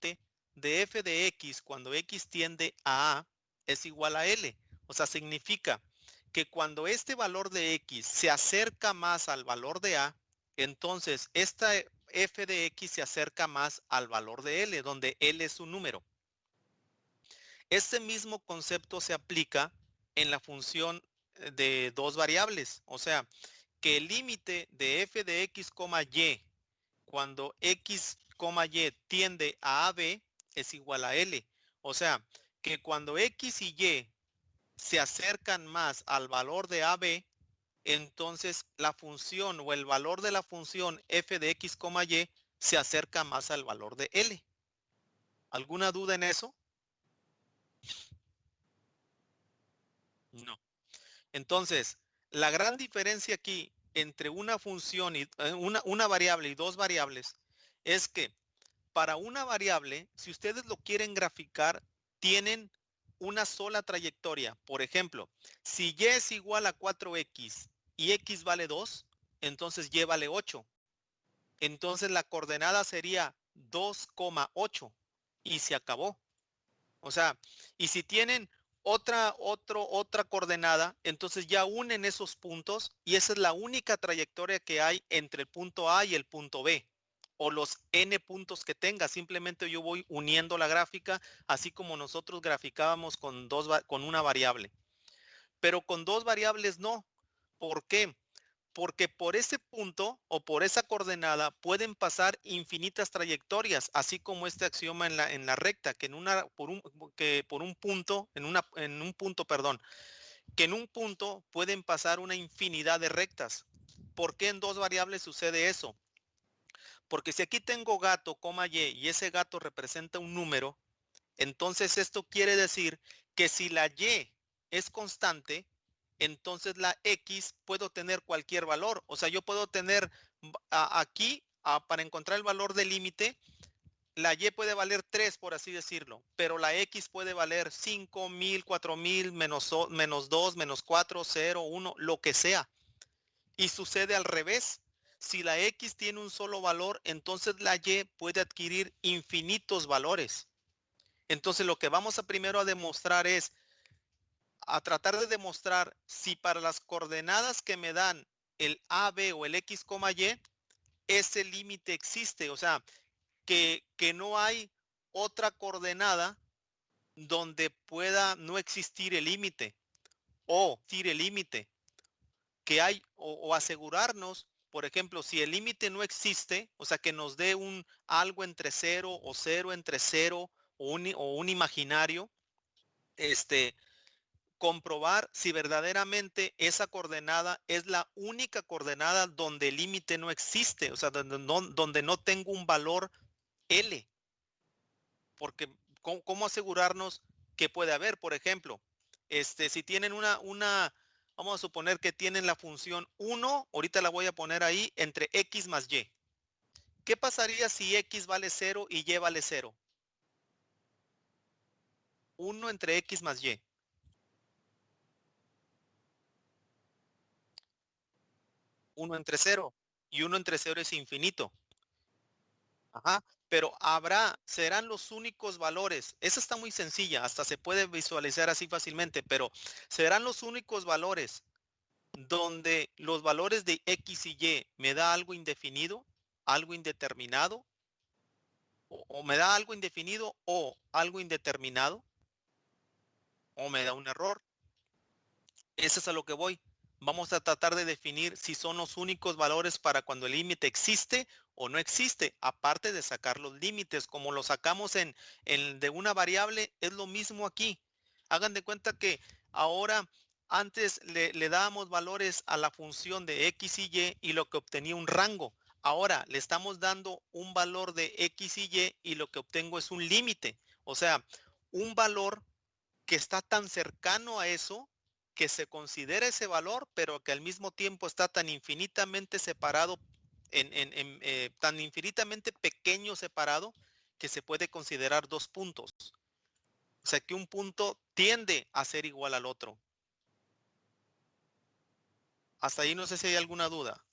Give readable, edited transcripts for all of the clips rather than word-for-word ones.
de f de x cuando x tiende a es igual a L. O sea, significa que cuando este valor de x se acerca más al valor de a, entonces esta f de x se acerca más al valor de L, donde L es un número. Este mismo concepto se aplica en la función de dos variables. O sea, que el límite de f de x, y cuando x, y tiende a AB es igual a L. O sea, que cuando x y y se acercan más al valor de AB, entonces la función o el valor de la función f de x, y se acerca más al valor de L. ¿Alguna duda en eso? No. Entonces, la gran diferencia aquí entre una función y una variable y dos variables es que para una variable, si ustedes lo quieren graficar, tienen una sola trayectoria. Por ejemplo, si y es igual a 4x y x vale 2, entonces y vale 8. Entonces la coordenada sería 2,8 y se acabó. O sea, y si tienen otra coordenada, entonces ya unen esos puntos y esa es la única trayectoria que hay entre el punto A y el punto B. O los n puntos que tenga. Simplemente yo voy uniendo la gráfica, así como nosotros graficábamos con una variable. Pero con dos variables no. ¿Por qué? Porque por ese punto o por esa coordenada pueden pasar infinitas trayectorias, así como este axioma en la recta, que por un punto, en un punto, perdón, que en un punto pueden pasar una infinidad de rectas. ¿Por qué en dos variables sucede eso? Porque si aquí tengo gato, y ese gato representa un número, entonces esto quiere decir que si la y es constante, entonces la x puedo tener cualquier valor. O sea, yo puedo tener aquí, para encontrar el valor del límite, la y puede valer 3, por así decirlo, pero la x puede valer 5, 1000, 4000, menos 2, menos 4, 0, 1, lo que sea. Y sucede al revés. Si la x tiene un solo valor, entonces la y puede adquirir infinitos valores. Entonces lo que vamos a primero a demostrar es a tratar de demostrar si para las coordenadas que me dan el AB o el X, Y, ese límite existe. O sea, que no hay otra coordenada donde pueda no existir el límite o existir el límite que hay o asegurarnos, por ejemplo, si el límite no existe, o sea, que nos dé un algo entre cero o cero entre cero o un imaginario, este, comprobar si verdaderamente esa coordenada es la única coordenada donde el límite no existe, o sea, donde no tengo un valor L. Porque, ¿cómo asegurarnos que puede haber? Por ejemplo, si tienen vamos a suponer que tienen la función 1, ahorita la voy a poner ahí, entre x más y. ¿Qué pasaría si x vale 0 y y vale 0? 1 entre x más y. 1 entre 0. Y 1 entre 0 es infinito. Ajá, pero serán los únicos valores. Esa está muy sencilla, hasta se puede visualizar así fácilmente, pero serán los únicos valores donde los valores de X y Y me da algo indefinido, algo indeterminado, o me da algo indefinido o algo indeterminado, o me da un error. Eso es a lo que voy. Vamos a tratar de definir si son los únicos valores para cuando el límite existe o no existe, aparte de sacar los límites, como lo sacamos de una variable, es lo mismo aquí. Hagan de cuenta que ahora antes le dábamos valores a la función de X y lo que obtenía un rango. Ahora le estamos dando un valor de X y lo que obtengo es un límite. O sea, un valor que está tan cercano a eso que se considera ese valor, pero que al mismo tiempo está tan infinitamente separado, tan infinitamente pequeño separado, que se puede considerar dos puntos. O sea que un punto tiende a ser igual al otro. Hasta ahí no sé si hay alguna duda.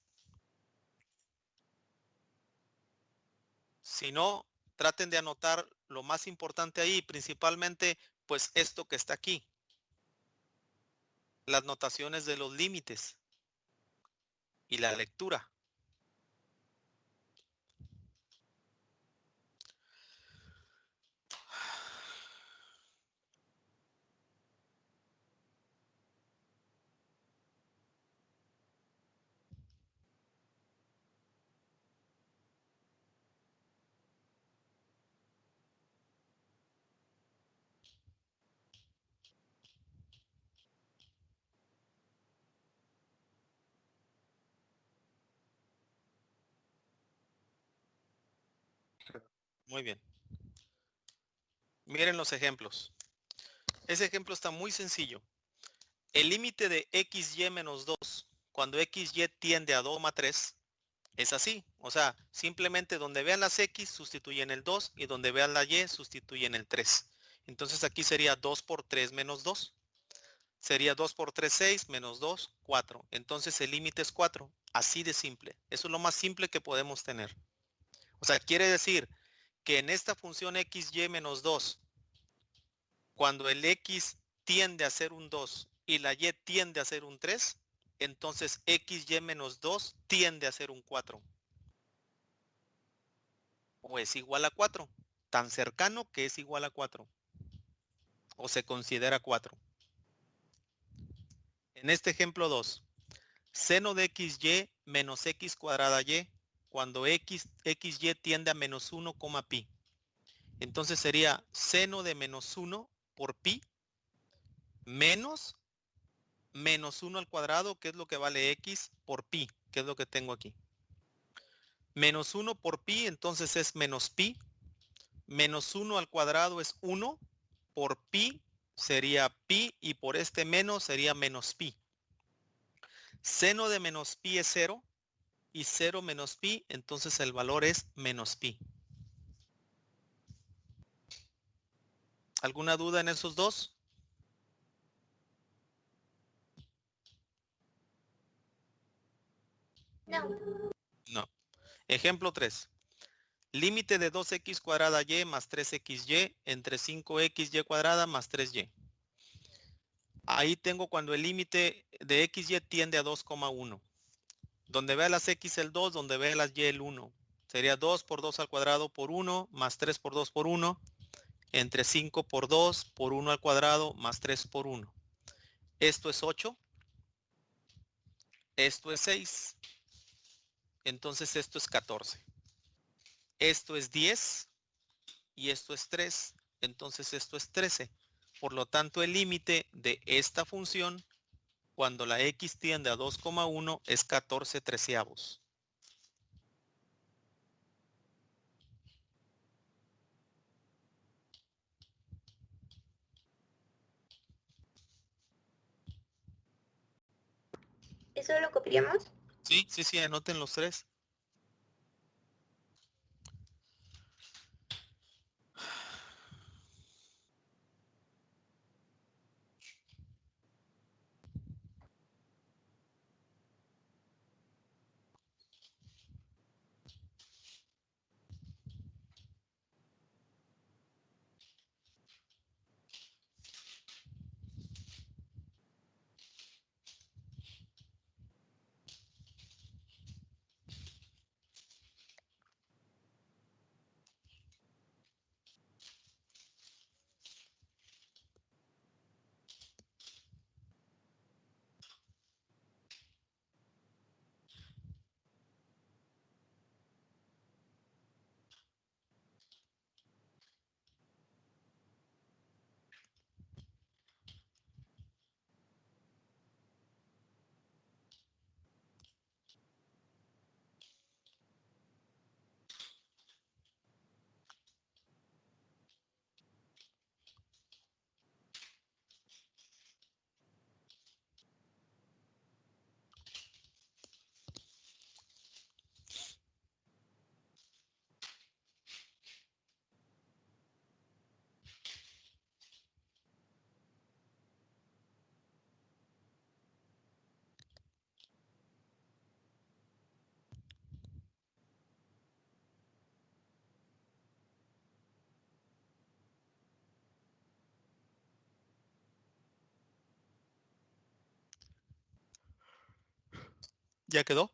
Si no, traten de anotar lo más importante ahí, principalmente pues esto que está aquí, las notaciones de los límites y la lectura. Muy bien. Miren los ejemplos. Ese ejemplo está muy sencillo. El límite de xy menos 2, cuando xy tiende a 2,3, es así. O sea, simplemente donde vean las x sustituyen el 2 y donde vean la y sustituyen el 3. Entonces aquí sería 2 por 3 menos 2. Sería 2 por 3, 6, menos 2, 4. Entonces el límite es 4. Así de simple. Eso es lo más simple que podemos tener. O sea, quiere decir que en esta función xy menos 2, cuando el x tiende a ser un 2 y la y tiende a ser un 3, entonces xy menos 2 tiende a ser un 4. O es igual a 4. Tan cercano que es igual a 4. O se considera 4. En este ejemplo 2, seno de xy menos x cuadrada y, cuando xy tiende a menos 1, pi. Entonces sería seno de menos 1 por pi menos 1 al cuadrado, que es lo que vale x, por pi, que es lo que tengo aquí. Menos 1 por pi, entonces es menos pi. Menos 1 al cuadrado es 1. Por pi sería pi y por este menos sería menos pi. Seno de menos pi es 0 y 0 menos pi, entonces el valor es menos pi. ¿Alguna duda en esos dos? No. No. Ejemplo 3. Límite de 2x cuadrada y más 3xy entre 5xy cuadrada más 3y. Ahí tengo cuando el límite de xy tiende a 2,1. Donde vea las x el 2, donde vea las y el 1. Sería 2 por 2 al cuadrado por 1, más 3 por 2 por 1, entre 5 por 2 por 1 al cuadrado, más 3 por 1. Esto es 8. Esto es 6. Entonces esto es 14. Esto es 10 y esto es 3. Entonces esto es 13. Por lo tanto, el límite de esta función, cuando la x tiende a 2,1, es 14 treceavos. ¿Eso lo copiamos? Sí, sí, sí, anoten los tres. ¿Ya quedó?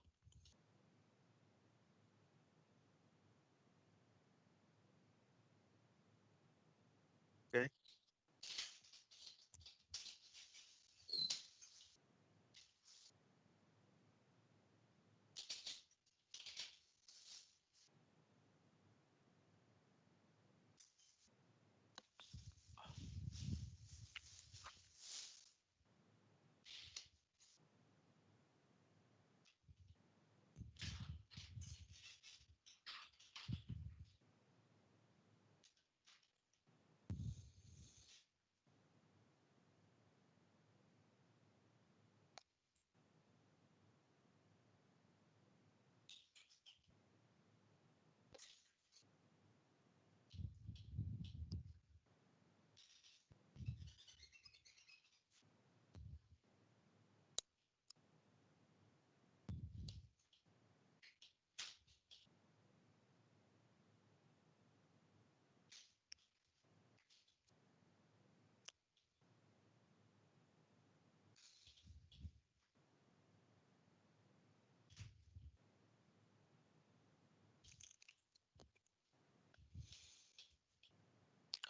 Okay.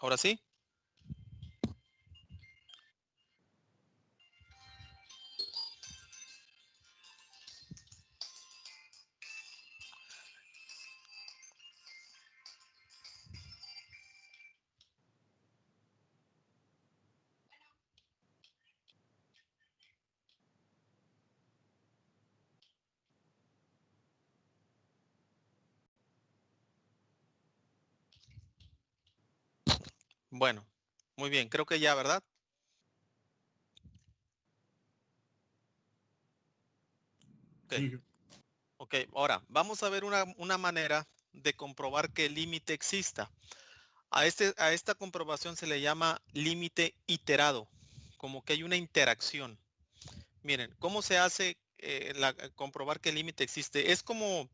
Ahora sí. Bueno, muy bien. Creo que ya, ¿verdad? Ok. Sí. Ok, ahora vamos a ver una manera de comprobar que el límite exista. A esta comprobación se le llama límite iterado, como que hay una interacción. Miren, ¿cómo se hace comprobar que el límite existe? Es como,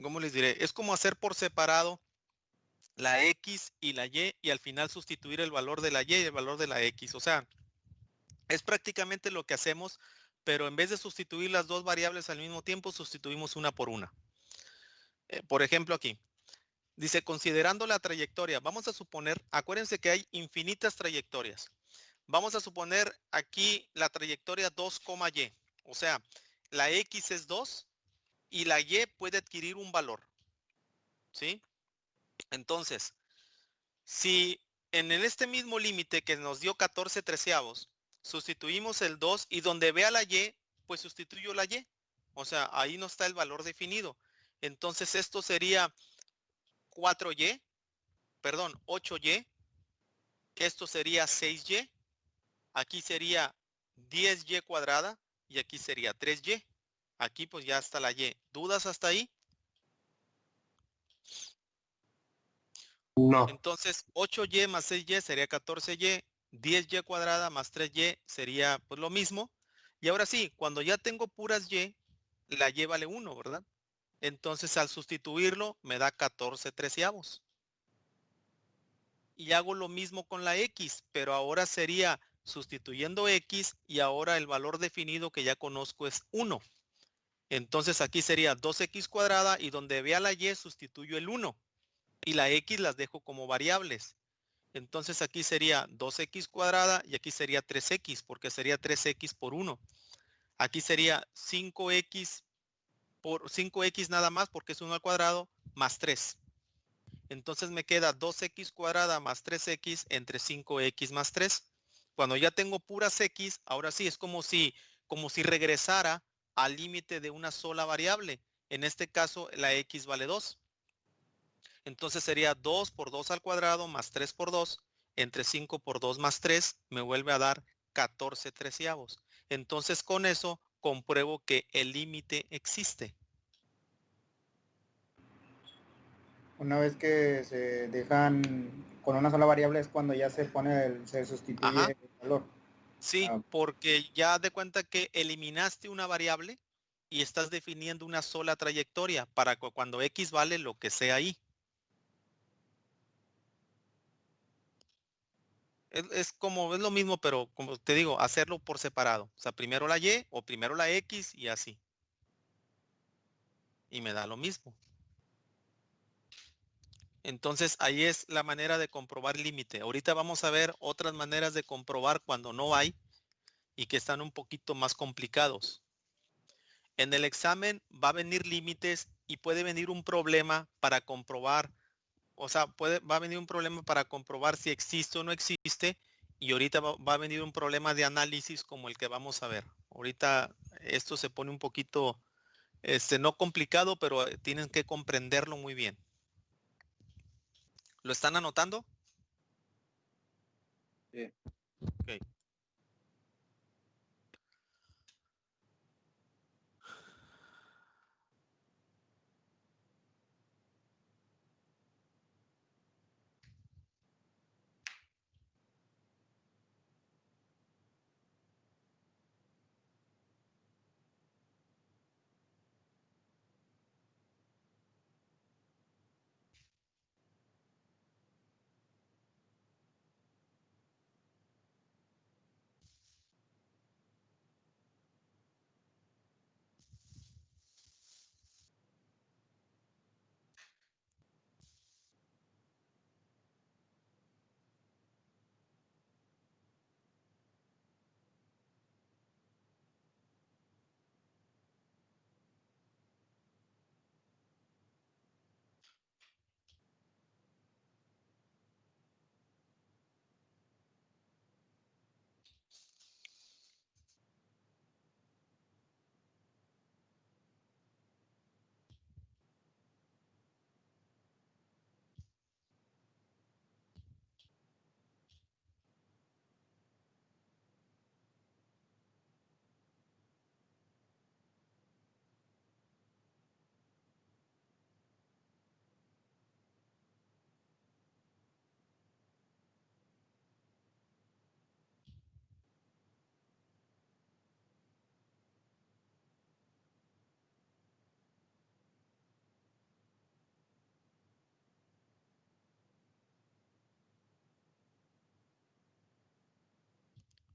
¿cómo les diré? Es como hacer por separado la X y la Y y al final sustituir el valor de la Y y el valor de la X. O sea, es prácticamente lo que hacemos, pero en vez de sustituir las dos variables al mismo tiempo, sustituimos una por una. Por ejemplo, aquí. Dice, considerando la trayectoria, vamos a suponer, acuérdense que hay infinitas trayectorias. Vamos a suponer aquí la trayectoria 2, y. O sea, la X es 2 y la Y puede adquirir un valor. ¿Sí? Entonces, si en este mismo límite que nos dio 14 treceavos, sustituimos el 2 y donde vea la Y, pues sustituyo la Y. O sea, ahí no está el valor definido. Entonces, esto sería 4Y, perdón, 8Y. Esto sería 6Y. Aquí sería 10Y cuadrada y aquí sería 3Y. Aquí pues ya está la Y. ¿Dudas hasta ahí? No. Entonces 8Y más 6Y sería 14Y. 10Y cuadrada más 3Y sería pues lo mismo. Y ahora sí, cuando ya tengo puras Y, la Y vale 1, ¿verdad? Entonces al sustituirlo me da 14 treceavos. Y hago lo mismo con la X, pero ahora sería sustituyendo X y ahora el valor definido que ya conozco es 1. Entonces aquí sería 2X cuadrada y donde vea la Y sustituyo el 1 y la X las dejo como variables. Entonces aquí sería 2X cuadrada y aquí sería 3X porque sería 3X por 1. Aquí sería 5X por 5X nada más porque es 1 al cuadrado más 3. Entonces me queda 2X cuadrada más 3X entre 5X más 3. Cuando ya tengo puras X, ahora sí es como si regresara al límite de una sola variable. En este caso, la X vale 2. Entonces sería 2 por 2 al cuadrado más 3 por 2 entre 5 por 2 más 3 me vuelve a dar 14 treceavos. Entonces con eso compruebo que el límite existe. Una vez que se dejan con una sola variable es cuando ya se pone, se sustituye Ajá. el valor. Sí, Ah, porque ya de cuenta que eliminaste una variable y estás definiendo una sola trayectoria para cuando X vale lo que sea ahí. Es como, es lo mismo, pero como te digo, hacerlo por separado. O sea, primero la Y o primero la X y así. y me da lo mismo. Entonces ahí es la manera de comprobar límite. Ahorita vamos a ver otras maneras de comprobar cuando no hay y que están un poquito más complicados. En el examen va a venir límites y puede venir un problema para comprobar, o sea, va a venir un problema para comprobar si existe o no existe, y ahorita va a venir un problema de análisis como el que vamos a ver. Ahorita esto se pone un poquito, no complicado, pero tienen que comprenderlo muy bien. ¿Lo están anotando? Sí. Ok.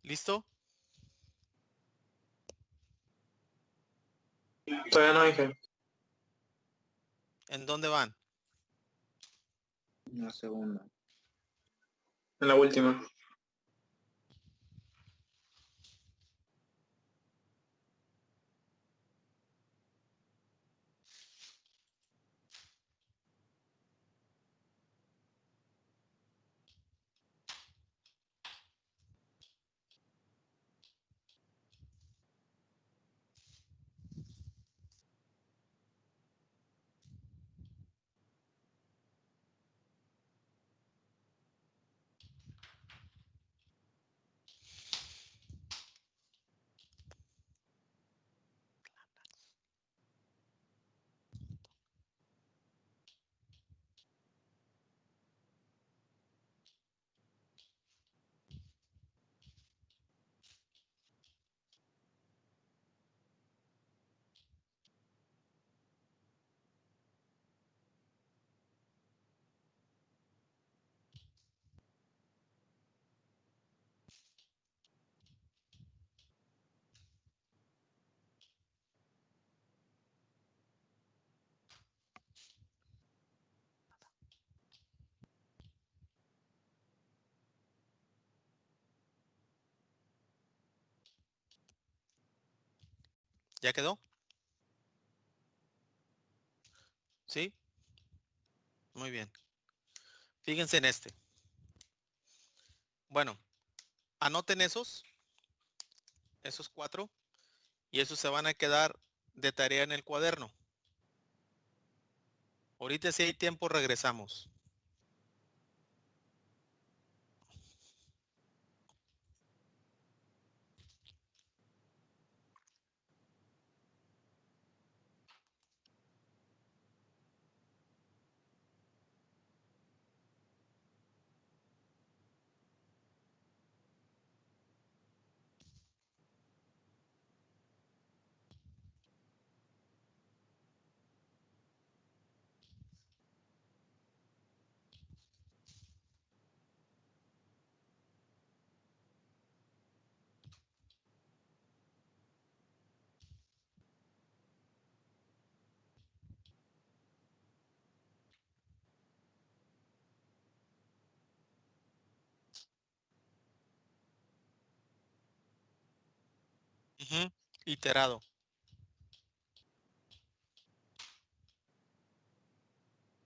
¿Listo? Todavía no dije. ¿En dónde van? Una segunda. En la última. ¿Ya quedó? ¿Sí? Muy bien. Fíjense en este. Bueno, anoten esos 4, y esos se van a quedar de tarea en el cuaderno. Ahorita si hay tiempo regresamos. Ujú, iterado.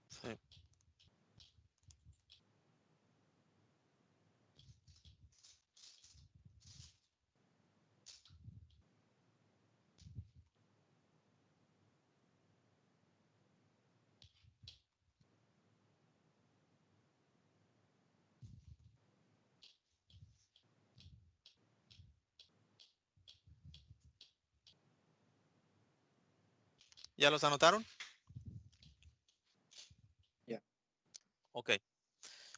Sí. ¿Ya los anotaron? Ya. Ok,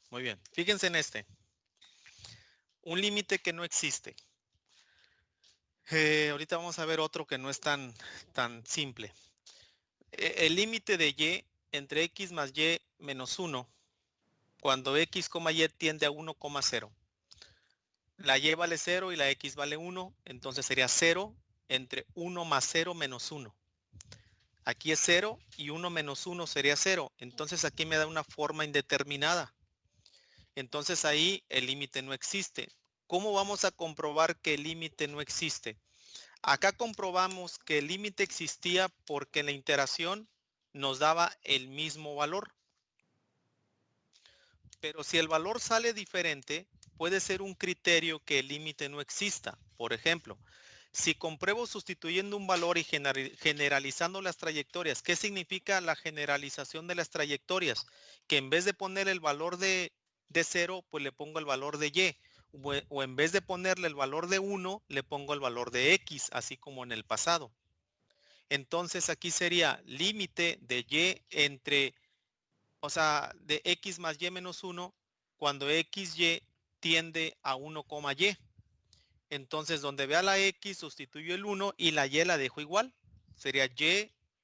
muy bien. Fíjense en este. Un límite que no existe. Ahorita vamos a ver otro que no es tan simple. El límite de y entre x más y menos 1, cuando x, y tiende a 1,0. La y vale 0 y la x vale 1, entonces sería 0 entre 1 más 0 menos 1. Aquí es 0 y 1 menos 1 sería 0. Entonces aquí me da una forma indeterminada. Entonces ahí el límite no existe. ¿Cómo vamos a comprobar que el límite no existe? Acá comprobamos que el límite existía porque la iteración nos daba el mismo valor. Pero si el valor sale diferente, puede ser un criterio que el límite no exista. Por ejemplo, si compruebo sustituyendo un valor y generalizando las trayectorias, ¿qué significa la generalización de las trayectorias? Que en vez de poner el valor de 0, pues le pongo el valor de y. O en vez de ponerle el valor de 1, le pongo el valor de x, así como en el pasado. Entonces aquí sería límite de y entre, o sea, de x más y menos 1, cuando xy tiende a 1, y. Entonces, donde vea la x, sustituyo el 1 y la y la dejo igual. Sería y,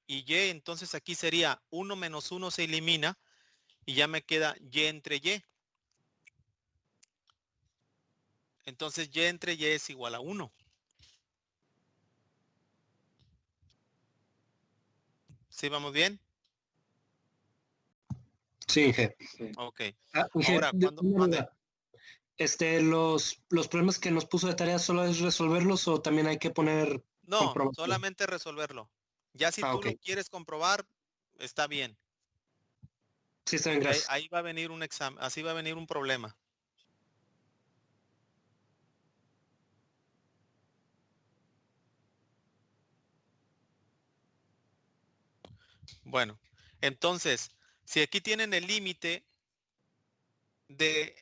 entonces aquí sería 1 menos 1 se elimina y ya me queda y entre y. Entonces, y entre y es igual a 1. ¿Sí vamos bien? Sí, Inge. Sí. Ok. Inge, Ahora, cuando una mande. duda. Los problemas que nos puso de tarea, ¿solo es resolverlos o también hay que poner No, comprobación? solamente resolverlo. Ya si tú Ok. lo quieres comprobar, está bien. Sí, está bien, Porque gracias. ahí va a venir un examen, así va a venir un problema. Bueno, entonces, si aquí tienen el límite de,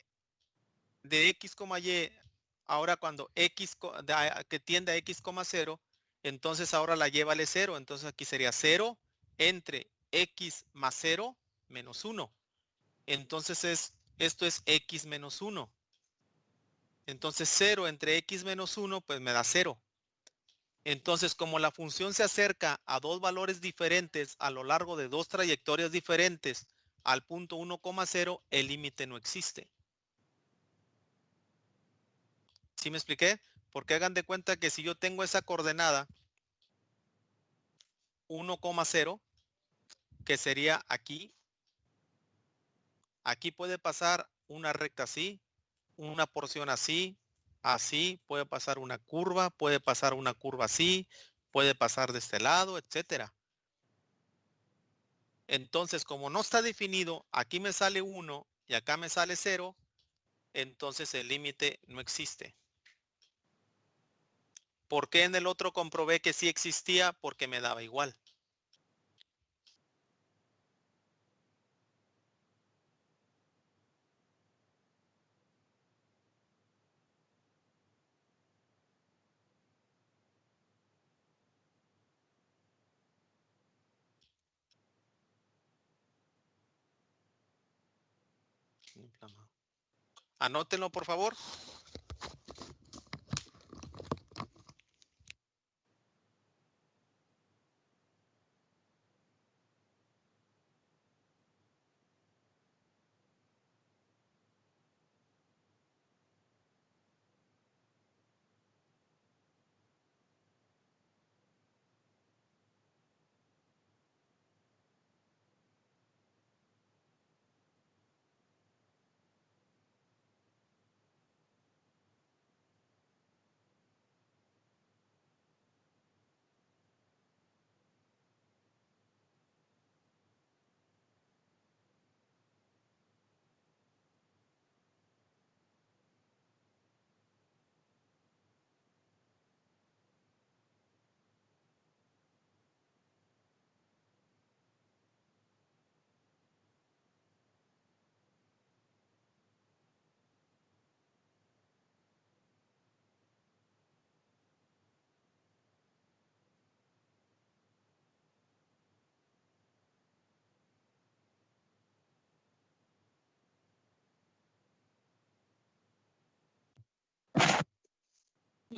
x, y, ahora cuando x que tiende a x, 0, entonces ahora la y vale 0. Entonces aquí sería 0 entre x más 0 menos 1. Entonces esto es x menos 1. Entonces 0 entre x menos 1 pues me da 0. Entonces, como la función se acerca a dos valores diferentes a lo largo de dos trayectorias diferentes al punto 1,0, el límite no existe. ¿Sí me expliqué? Porque hagan de cuenta que si yo tengo esa coordenada 1,0, que sería aquí, aquí puede pasar una recta así, una porción así, así, puede pasar una curva así, puede pasar de este lado, etcétera. Entonces, como no está definido, aquí me sale 1 y acá me sale 0, entonces el límite no existe. ¿Por qué en el otro comprobé que sí existía? Porque me daba igual. Anótenlo, por favor.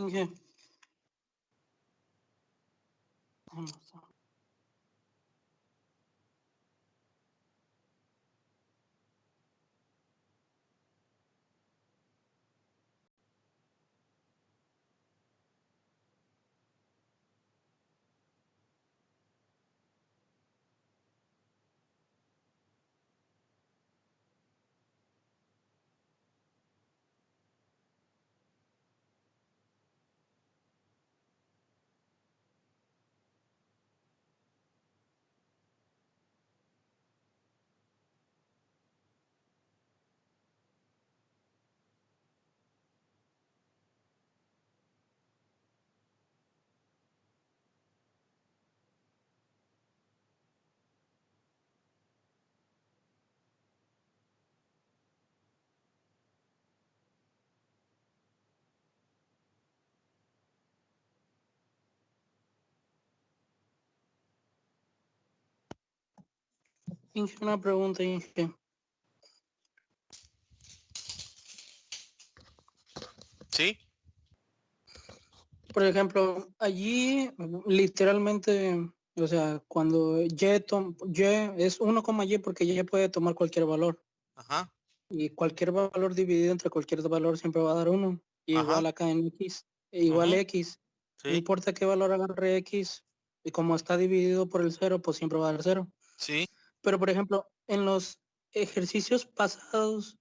Inge. Vamos a- Inge, una pregunta, Inge. ¿Sí? Por ejemplo, allí literalmente, o sea, cuando y es 1,y porque y puede tomar cualquier valor. Ajá. Y cualquier valor dividido entre cualquier valor siempre va a dar 1. Igual Ajá. acá en x. Igual Ujú. x. No Sí. importa qué valor agarre x. Y como está dividido por el 0, pues siempre va a dar 0. Sí. Pero por ejemplo, en los ejercicios pasados,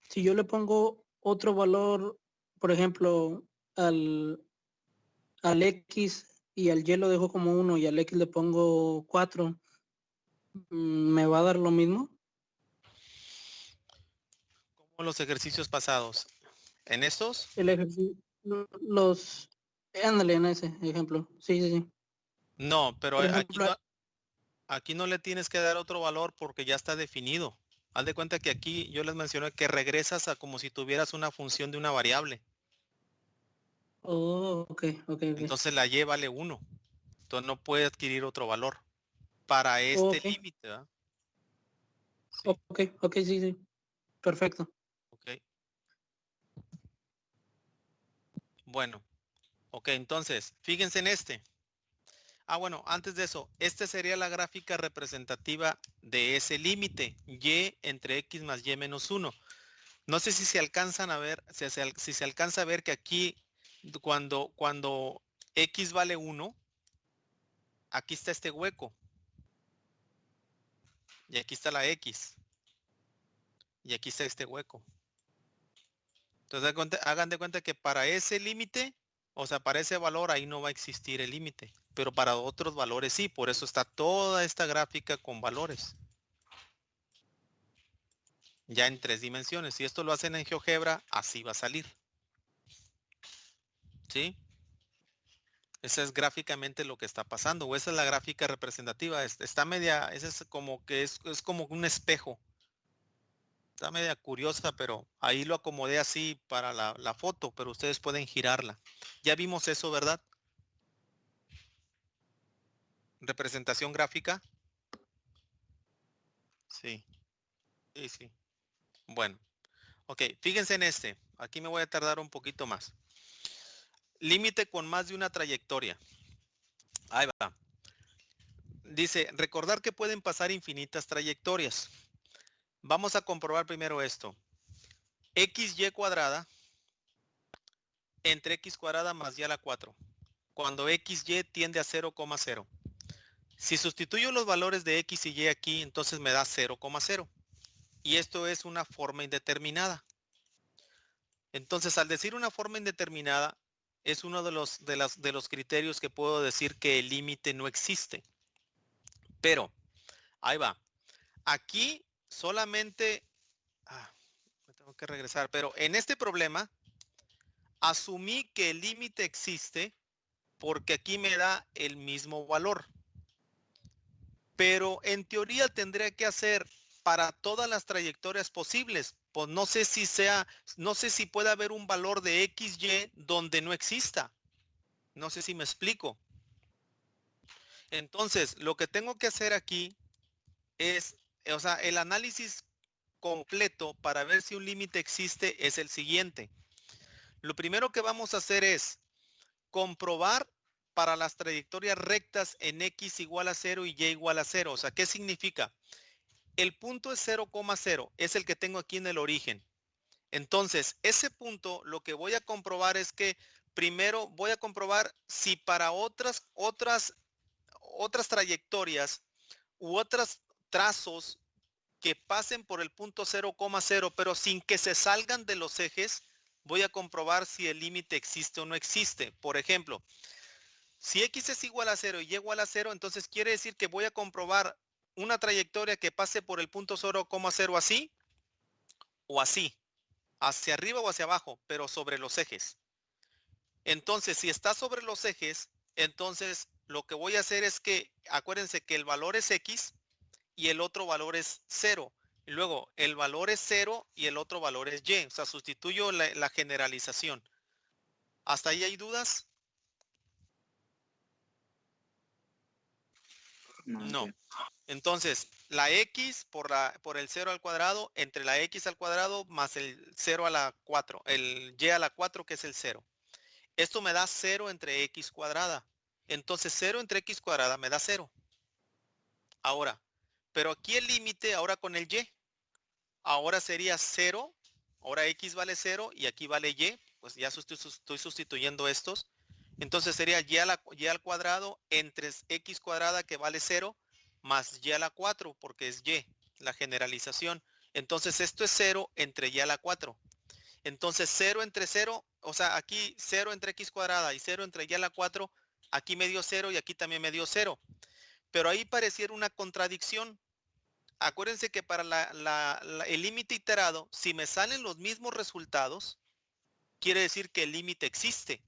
si yo le pongo otro valor, por ejemplo, al x y al y lo dejo como 1 y al x le pongo 4, ¿me va a dar lo mismo? Como los ejercicios pasados. ¿En estos? El ejercicio, los, ándale en ese ejemplo. Sí, sí, sí. No, pero Por aquí ejemplo, no, aquí no le tienes que dar otro valor porque ya está definido. Haz de cuenta que aquí yo les mencioné que regresas a como si tuvieras una función de una variable. oh, ok. Entonces la y vale 1. Entonces no puede adquirir otro valor para este Ok, límite, ¿verdad? Sí, ok, sí, sí. Perfecto. ok. Bueno, ok, entonces, fíjense en este. Bueno, antes de eso, esta sería la gráfica representativa de ese límite, y entre x más y menos 1. No sé si se alcanzan a ver, si se alcanza a ver que aquí, cuando x vale 1, aquí está este hueco, y aquí está la x, y aquí está este hueco. Entonces, hagan de cuenta que para ese límite, o sea, para ese valor, ahí no va a existir el límite, pero para otros valores sí, por eso está toda esta gráfica con valores. Ya en 3 dimensiones. Si esto lo hacen en GeoGebra, así va a salir. ¿Sí? Esa es gráficamente lo que está pasando, o esa es la gráfica representativa. Está media, esa es como que es como un espejo. Está media curiosa, pero ahí lo acomodé así para la foto, pero ustedes pueden girarla. Ya vimos eso, ¿verdad? Representación gráfica. Sí, sí, sí. Bueno, ok, fíjense en este. Aquí me voy a tardar un poquito más. Límite con más de una trayectoria. Ahí va. Dice, recordar que pueden pasar infinitas trayectorias. Vamos a comprobar primero esto. XY cuadrada entre X cuadrada más Y a la 4. Cuando XY tiende a 0,0. Si sustituyo los valores de X y Y aquí, entonces me da 0,0. Y esto es una forma indeterminada. Entonces, al decir una forma indeterminada, es uno de los criterios que puedo decir que el límite no existe. Pero, ahí va. Aquí solamente... me tengo que regresar. Pero en este problema, asumí que el límite existe porque aquí me da el mismo valor. Pero en teoría tendría que hacer para todas las trayectorias posibles. Pues no sé si puede haber un valor de XY donde no exista. No sé si me explico. Entonces, lo que tengo que hacer aquí es, o sea, el análisis completo para ver si un límite existe es el siguiente. Lo primero que vamos a hacer es comprobar para las trayectorias rectas en x igual a 0 y y igual a 0. O sea, ¿qué significa? El punto es 0,0, es el que tengo aquí en el origen. Entonces, ese punto lo que voy a comprobar es que primero voy a comprobar si para otras trayectorias u otros trazos que pasen por el punto 0,0, pero sin que se salgan de los ejes, voy a comprobar si el límite existe o no existe. Por ejemplo, si x es igual a 0 y y igual a 0, entonces quiere decir que voy a comprobar una trayectoria que pase por el punto 0,0 así o así, hacia arriba o hacia abajo, pero sobre los ejes. Entonces, si está sobre los ejes, entonces lo que voy a hacer es que, acuérdense que el valor es x y el otro valor es 0. Y luego el valor es 0 y el otro valor es y. O sea, sustituyo la generalización. ¿Hasta ahí hay dudas? No. Entonces, la x por el 0 al cuadrado entre la x al cuadrado más el 0 a la 4, el y a la 4 que es el 0. Esto me da 0 entre x cuadrada. Entonces 0 entre x cuadrada me da 0. Ahora, pero aquí el límite ahora con el y. Ahora sería 0. Ahora x vale 0 y aquí vale y. Pues ya estoy sustituyendo estos. Entonces sería y al cuadrado entre x cuadrada que vale 0 más y a la 4 porque es y, la generalización. Entonces esto es 0 entre y a la 4. Entonces 0 entre 0, o sea, aquí 0 entre x cuadrada y 0 entre y a la 4, aquí me dio 0 y aquí también me dio 0. Pero ahí pareciera una contradicción. Acuérdense que para el límite iterado, si me salen los mismos resultados, quiere decir que el límite existe.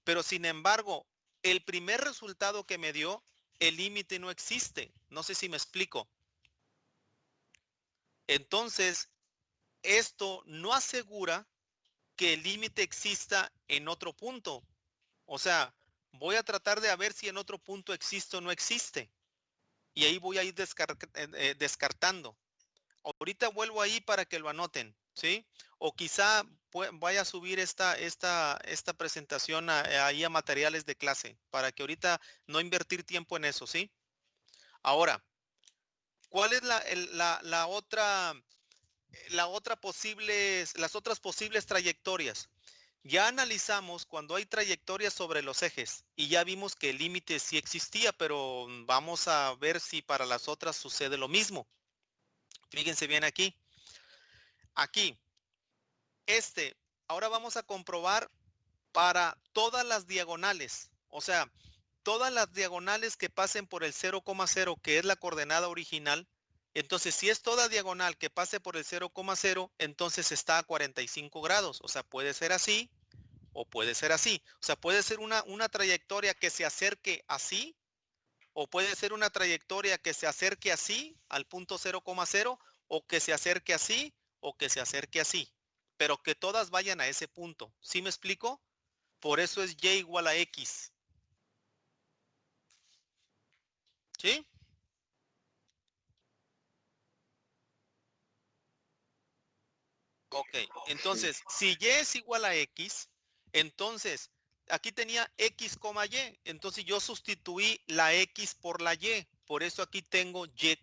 Pero sin embargo, el primer resultado que me dio, el límite no existe. No sé si me explico. Entonces, esto no asegura que el límite exista en otro punto. O sea, voy a tratar de ver si en otro punto existe o no existe. Y ahí voy a ir descartando. Ahorita vuelvo ahí para que lo anoten, ¿sí? O quizá vaya a subir esta presentación ahí a materiales de clase para que ahorita no invertir tiempo en eso, ¿sí? Ahora, ¿cuál es las otras posibles trayectorias? Ya analizamos cuando hay trayectorias sobre los ejes y ya vimos que el límite sí existía, pero vamos a ver si para las otras sucede lo mismo. Fíjense bien aquí. Aquí, ahora vamos a comprobar para todas las diagonales. O sea, todas las diagonales que pasen por el 0,0, que es la coordenada original. Entonces, si es toda diagonal que pase por el 0,0, entonces está a 45 grados. O sea, puede ser así o puede ser así. O sea, puede ser una trayectoria que se acerque así o puede ser una trayectoria que se acerque así al punto 0,0 o que se acerque así o que se acerque así. Pero que todas vayan a ese punto. ¿Sí me explico? Por eso es y igual a x. ¿Sí? Ok, entonces, si y es igual a x, entonces, aquí tenía x, y, entonces yo sustituí la x por la y, por eso aquí tengo y,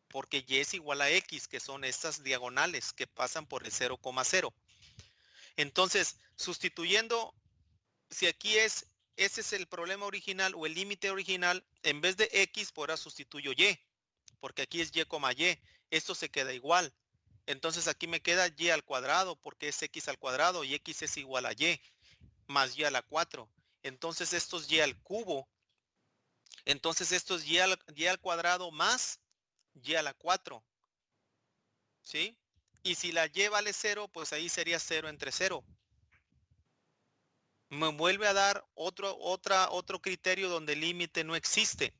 porque y es igual a x, que son estas diagonales que pasan por el 0,0. Entonces, sustituyendo, si aquí ese es el problema original o el límite original, en vez de x, por ahora sustituyo y, porque aquí es y, esto se queda igual. Entonces aquí me queda y al cuadrado porque es x al cuadrado y x es igual a y más y a la 4. Entonces esto es y al cubo. Entonces esto es y al cuadrado más y a la 4. ¿Sí? Y si la y vale 0, pues ahí sería 0 entre 0. Me vuelve a dar otro criterio donde el límite no existe.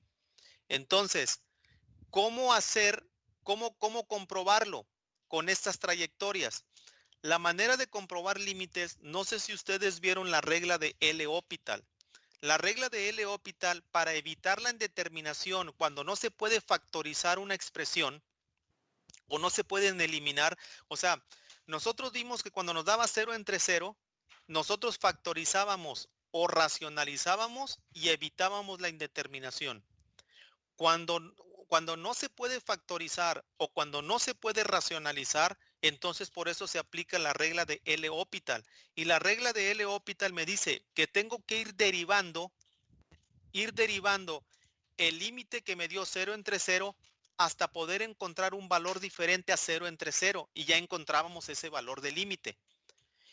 Entonces, ¿cómo comprobarlo con estas trayectorias? La manera de comprobar límites, no sé si ustedes vieron la regla de L'Hopital. La regla de L'Hopital, para evitar la indeterminación, cuando no se puede factorizar una expresión o no se pueden eliminar, o sea, nosotros vimos que cuando nos daba 0 entre 0, nosotros factorizábamos o racionalizábamos y evitábamos la indeterminación. Cuando no se puede factorizar o cuando no se puede racionalizar, entonces por eso se aplica la regla de L'Hopital. Y la regla de L'Hopital me dice que tengo que ir derivando el límite que me dio 0 entre 0 hasta poder encontrar un valor diferente a 0 entre 0. Y ya encontrábamos ese valor de límite.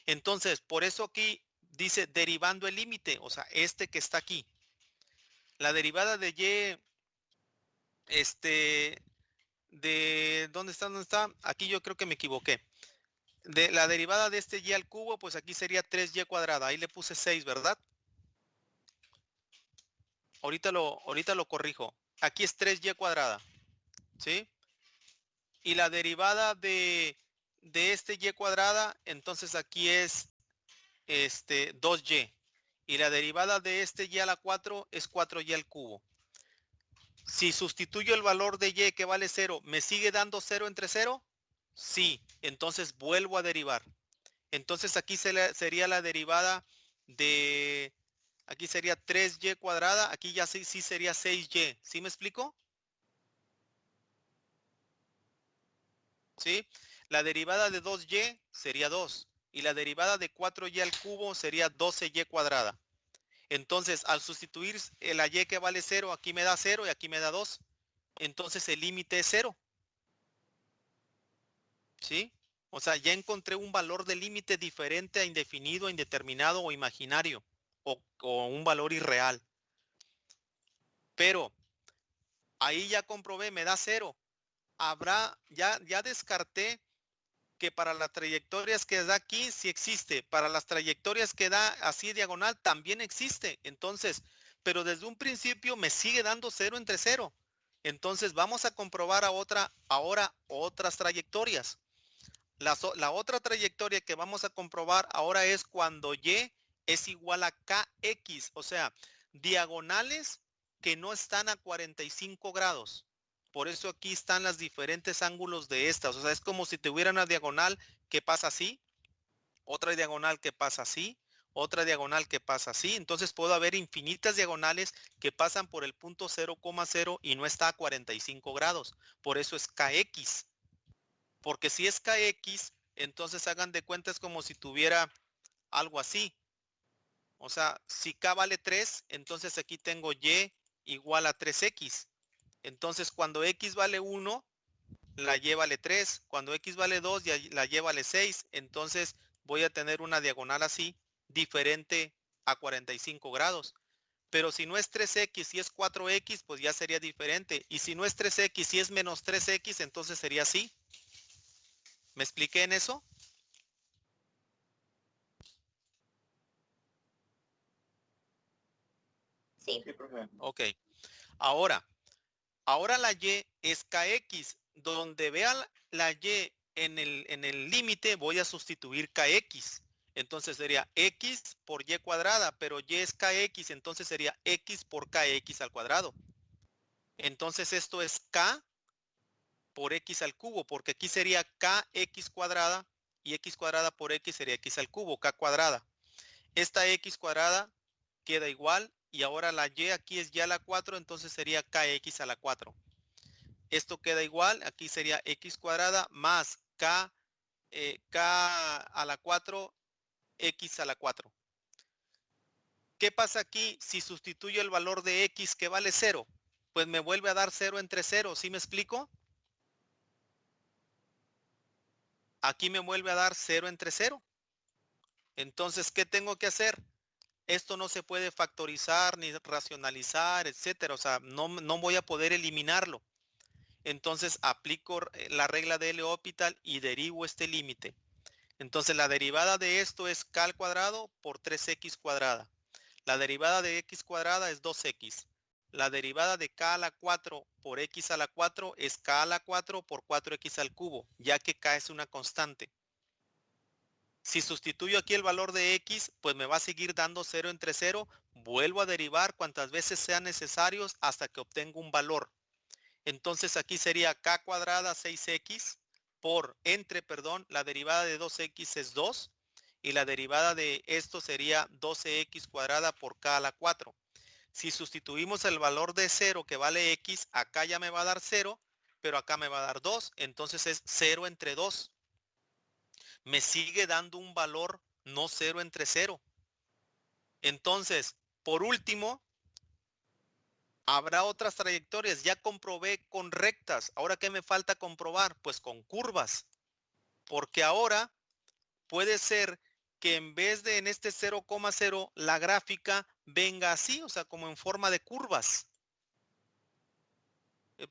Entonces, por eso aquí dice derivando el límite, o sea, este que está aquí. La derivada de y, de ¿dónde está? Aquí yo creo que me equivoqué. De la derivada de este y al cubo, pues aquí sería 3y cuadrada. Ahí le puse 6, ¿verdad? Ahorita lo corrijo. Aquí es 3y cuadrada, ¿sí? Y la derivada de este y cuadrada, entonces aquí es 2y. Y la derivada de este y a la 4 es 4y al cubo. Si sustituyo el valor de y que vale 0, ¿me sigue dando 0 entre 0? Sí. Entonces vuelvo a derivar. Entonces aquí sería la derivada de... Aquí sería 3y cuadrada. Aquí ya sí sería 6y. ¿Sí me explico? ¿Sí? La derivada de 2y sería 2. Y la derivada de 4y al cubo sería 12y cuadrada. Entonces, al sustituir la y que vale 0, aquí me da 0 y aquí me da 2. Entonces, el límite es 0. ¿Sí? O sea, ya encontré un valor de límite diferente a indefinido, indeterminado o imaginario. O un valor irreal. Pero, ahí ya comprobé, me da 0. Ya descarté que para las trayectorias que da aquí sí existe. Para las trayectorias que da así diagonal también existe. Entonces, pero desde un principio me sigue dando 0 entre 0. Entonces vamos a comprobar ahora otras trayectorias. La otra trayectoria que vamos a comprobar ahora es cuando y es igual a kx. O sea, diagonales que no están a 45 grados. Por eso aquí están los diferentes ángulos de estas. O sea, es como si tuviera una diagonal que pasa así, otra diagonal que pasa así, otra diagonal que pasa así. Entonces puedo haber infinitas diagonales que pasan por el punto 0,0 y no está a 45 grados. Por eso es kx. Porque si es kx, entonces hagan de cuenta es como si tuviera algo así. O sea, si k vale 3, entonces aquí tengo y igual a 3x. Entonces, cuando x vale 1, la y vale 3. Cuando x vale 2, la y vale 6. Entonces, voy a tener una diagonal así, diferente a 45 grados. Pero si no es 3x y es 4x, pues ya sería diferente. Y si no es 3x y es menos 3x, entonces sería así. ¿Me expliqué en eso? Sí. Sí, profe. Ok. Ahora la y es kx. Donde vea la y en el límite, voy a sustituir kx. Entonces sería x por y cuadrada, pero y es kx, entonces sería x por kx al cuadrado. Entonces esto es k por x al cubo, porque aquí sería kx cuadrada y x cuadrada por x sería x al cubo, k cuadrada. Esta x cuadrada queda igual y ahora la y aquí es y a la 4, entonces sería kx a la 4. Esto queda igual, aquí sería x cuadrada más k a la 4, x a la 4. ¿Qué pasa aquí si sustituyo el valor de x que vale 0? Pues me vuelve a dar 0 entre 0, ¿sí me explico? Aquí me vuelve a dar 0 entre 0. Entonces, ¿qué tengo que hacer? Esto no se puede factorizar ni racionalizar, etcétera. O sea, no voy a poder eliminarlo. Entonces aplico la regla de L'Hopital y derivo este límite. Entonces la derivada de esto es k al cuadrado por 3x cuadrada. La derivada de x cuadrada es 2x. La derivada de k a la 4 por x a la 4 es k a la 4 por 4x al cubo, ya que k es una constante. Si sustituyo aquí el valor de x, pues me va a seguir dando 0 entre 0. Vuelvo a derivar cuantas veces sean necesarios hasta que obtenga un valor. Entonces aquí sería k cuadrada 6x por, la derivada de 2x es 2. y la derivada de esto sería 12x cuadrada por k a la 4. Si sustituimos el valor de 0 que vale x, acá ya me va a dar 0, pero acá me va a dar 2, entonces es 0 entre 2. Me sigue dando un valor no 0 entre 0. Entonces, por último, habrá otras trayectorias. Ya comprobé con rectas. ¿Ahora qué me falta comprobar? Pues con curvas. Porque ahora puede ser que en vez de en este 0,0 la gráfica venga así, o sea, como en forma de curvas.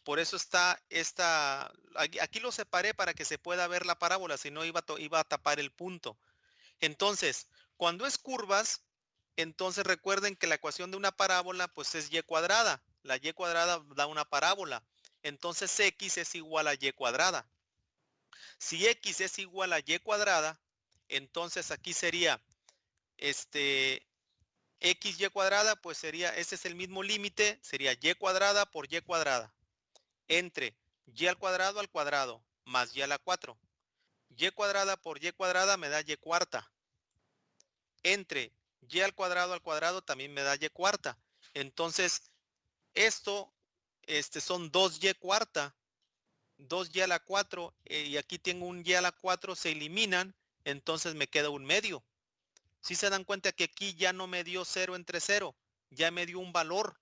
Por eso está esta, aquí lo separé para que se pueda ver la parábola, si no iba a tapar el punto. Entonces, cuando es curvas, entonces recuerden que la ecuación de una parábola pues es y cuadrada. La y cuadrada da una parábola. Entonces x es igual a y cuadrada. Si x es igual a y cuadrada, entonces aquí sería xy cuadrada, pues sería, este es el mismo límite, sería y cuadrada por y cuadrada. Entre y al cuadrado más y a la 4. Y cuadrada por y cuadrada me da y cuarta. Entre y al cuadrado también me da y cuarta. Entonces, esto son 2y cuarta, 2y a la 4, y aquí tengo un y a la 4, se eliminan, entonces me queda un medio. Si se dan cuenta que aquí ya no me dio 0 entre 0, ya me dio un valor.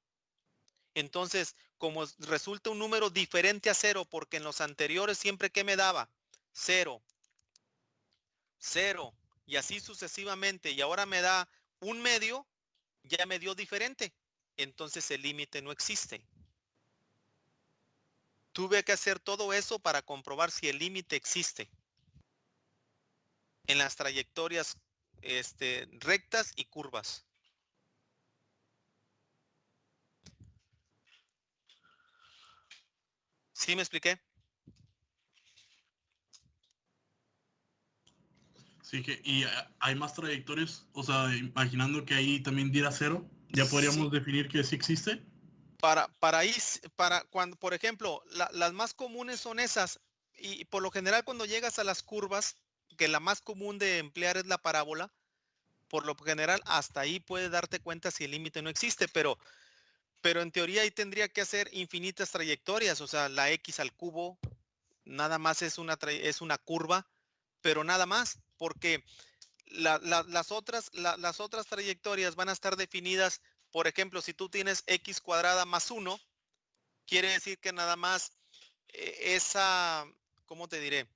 Entonces, como resulta un número diferente a 0, porque en los anteriores siempre que me daba 0, 0 y así sucesivamente, y ahora me da un medio, ya me dio diferente. Entonces el límite no existe. Tuve que hacer todo eso para comprobar si el límite existe en las trayectorias rectas y curvas. ¿Sí me expliqué? Sí, y hay más trayectorias, o sea, imaginando que ahí también diera 0, ya podríamos Sí. definir que sí existe. Para cuando, por ejemplo, las más comunes son esas, y por lo general cuando llegas a las curvas, que la más común de emplear es la parábola, por lo general hasta ahí puedes darte cuenta si el límite no existe, pero en teoría ahí tendría que hacer infinitas trayectorias, o sea, la x al cubo nada más es una curva, pero nada más, porque las otras trayectorias van a estar definidas. Por ejemplo, si tú tienes x cuadrada más 1, quiere decir que nada más esa, ¿cómo te diré?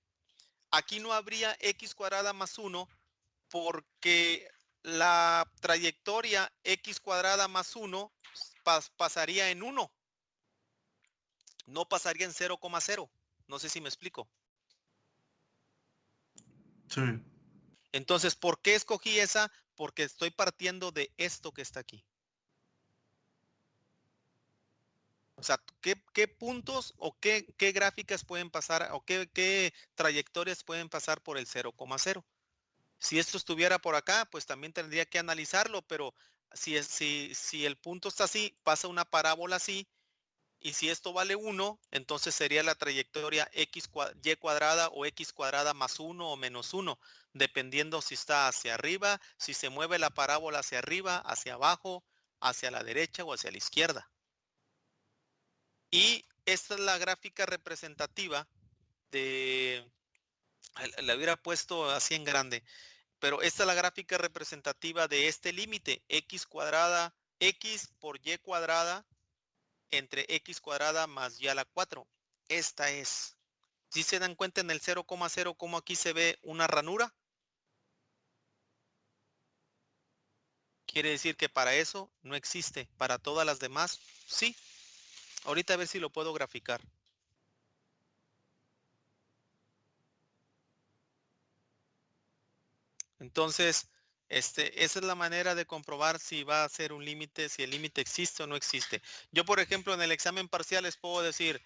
Aquí no habría x cuadrada más 1 porque la trayectoria x cuadrada más 1 pasaría en 1. No pasaría en 0,0. No sé si me explico. Sí. Entonces, ¿por qué escogí esa? Porque estoy partiendo de esto que está aquí. O sea, ¿qué puntos o qué gráficas pueden pasar o qué trayectorias pueden pasar por el 0,0? Si esto estuviera por acá, pues también tendría que analizarlo, pero si el punto está así, pasa una parábola así, y si esto vale 1, entonces sería la trayectoria y cuadrada o x cuadrada más 1 o menos 1, dependiendo si está hacia arriba, si se mueve la parábola hacia arriba, hacia abajo, hacia la derecha o hacia la izquierda. Y esta es la gráfica representativa de, la hubiera puesto así en grande, pero esta es la gráfica representativa de este límite, x cuadrada, x por y cuadrada, entre x cuadrada más y a la 4. Esta es. ¿Sí se dan cuenta en el 0,0 cómo aquí se ve una ranura? Quiere decir que para eso no existe. Para todas las demás, sí. Ahorita a ver si lo puedo graficar. Entonces, esa es la manera de comprobar si va a ser un límite, si el límite existe o no existe. Yo, por ejemplo, en el examen parcial les puedo decir,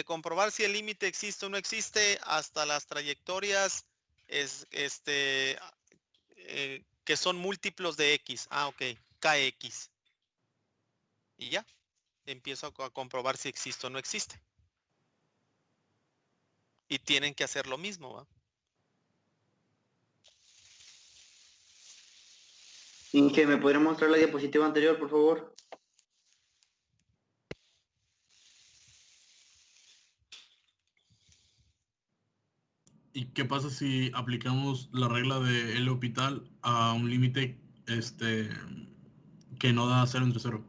comprobar si el límite existe o no existe hasta las trayectorias que son múltiplos de x. Ah, ok, kx. Y ya, empiezo a comprobar si existe o no existe. Y tienen que hacer lo mismo, ¿va? Inge, ¿me podría mostrar la diapositiva anterior, por favor? ¿Y qué pasa si aplicamos la regla de L'Hopital a un límite que no da 0 entre 0?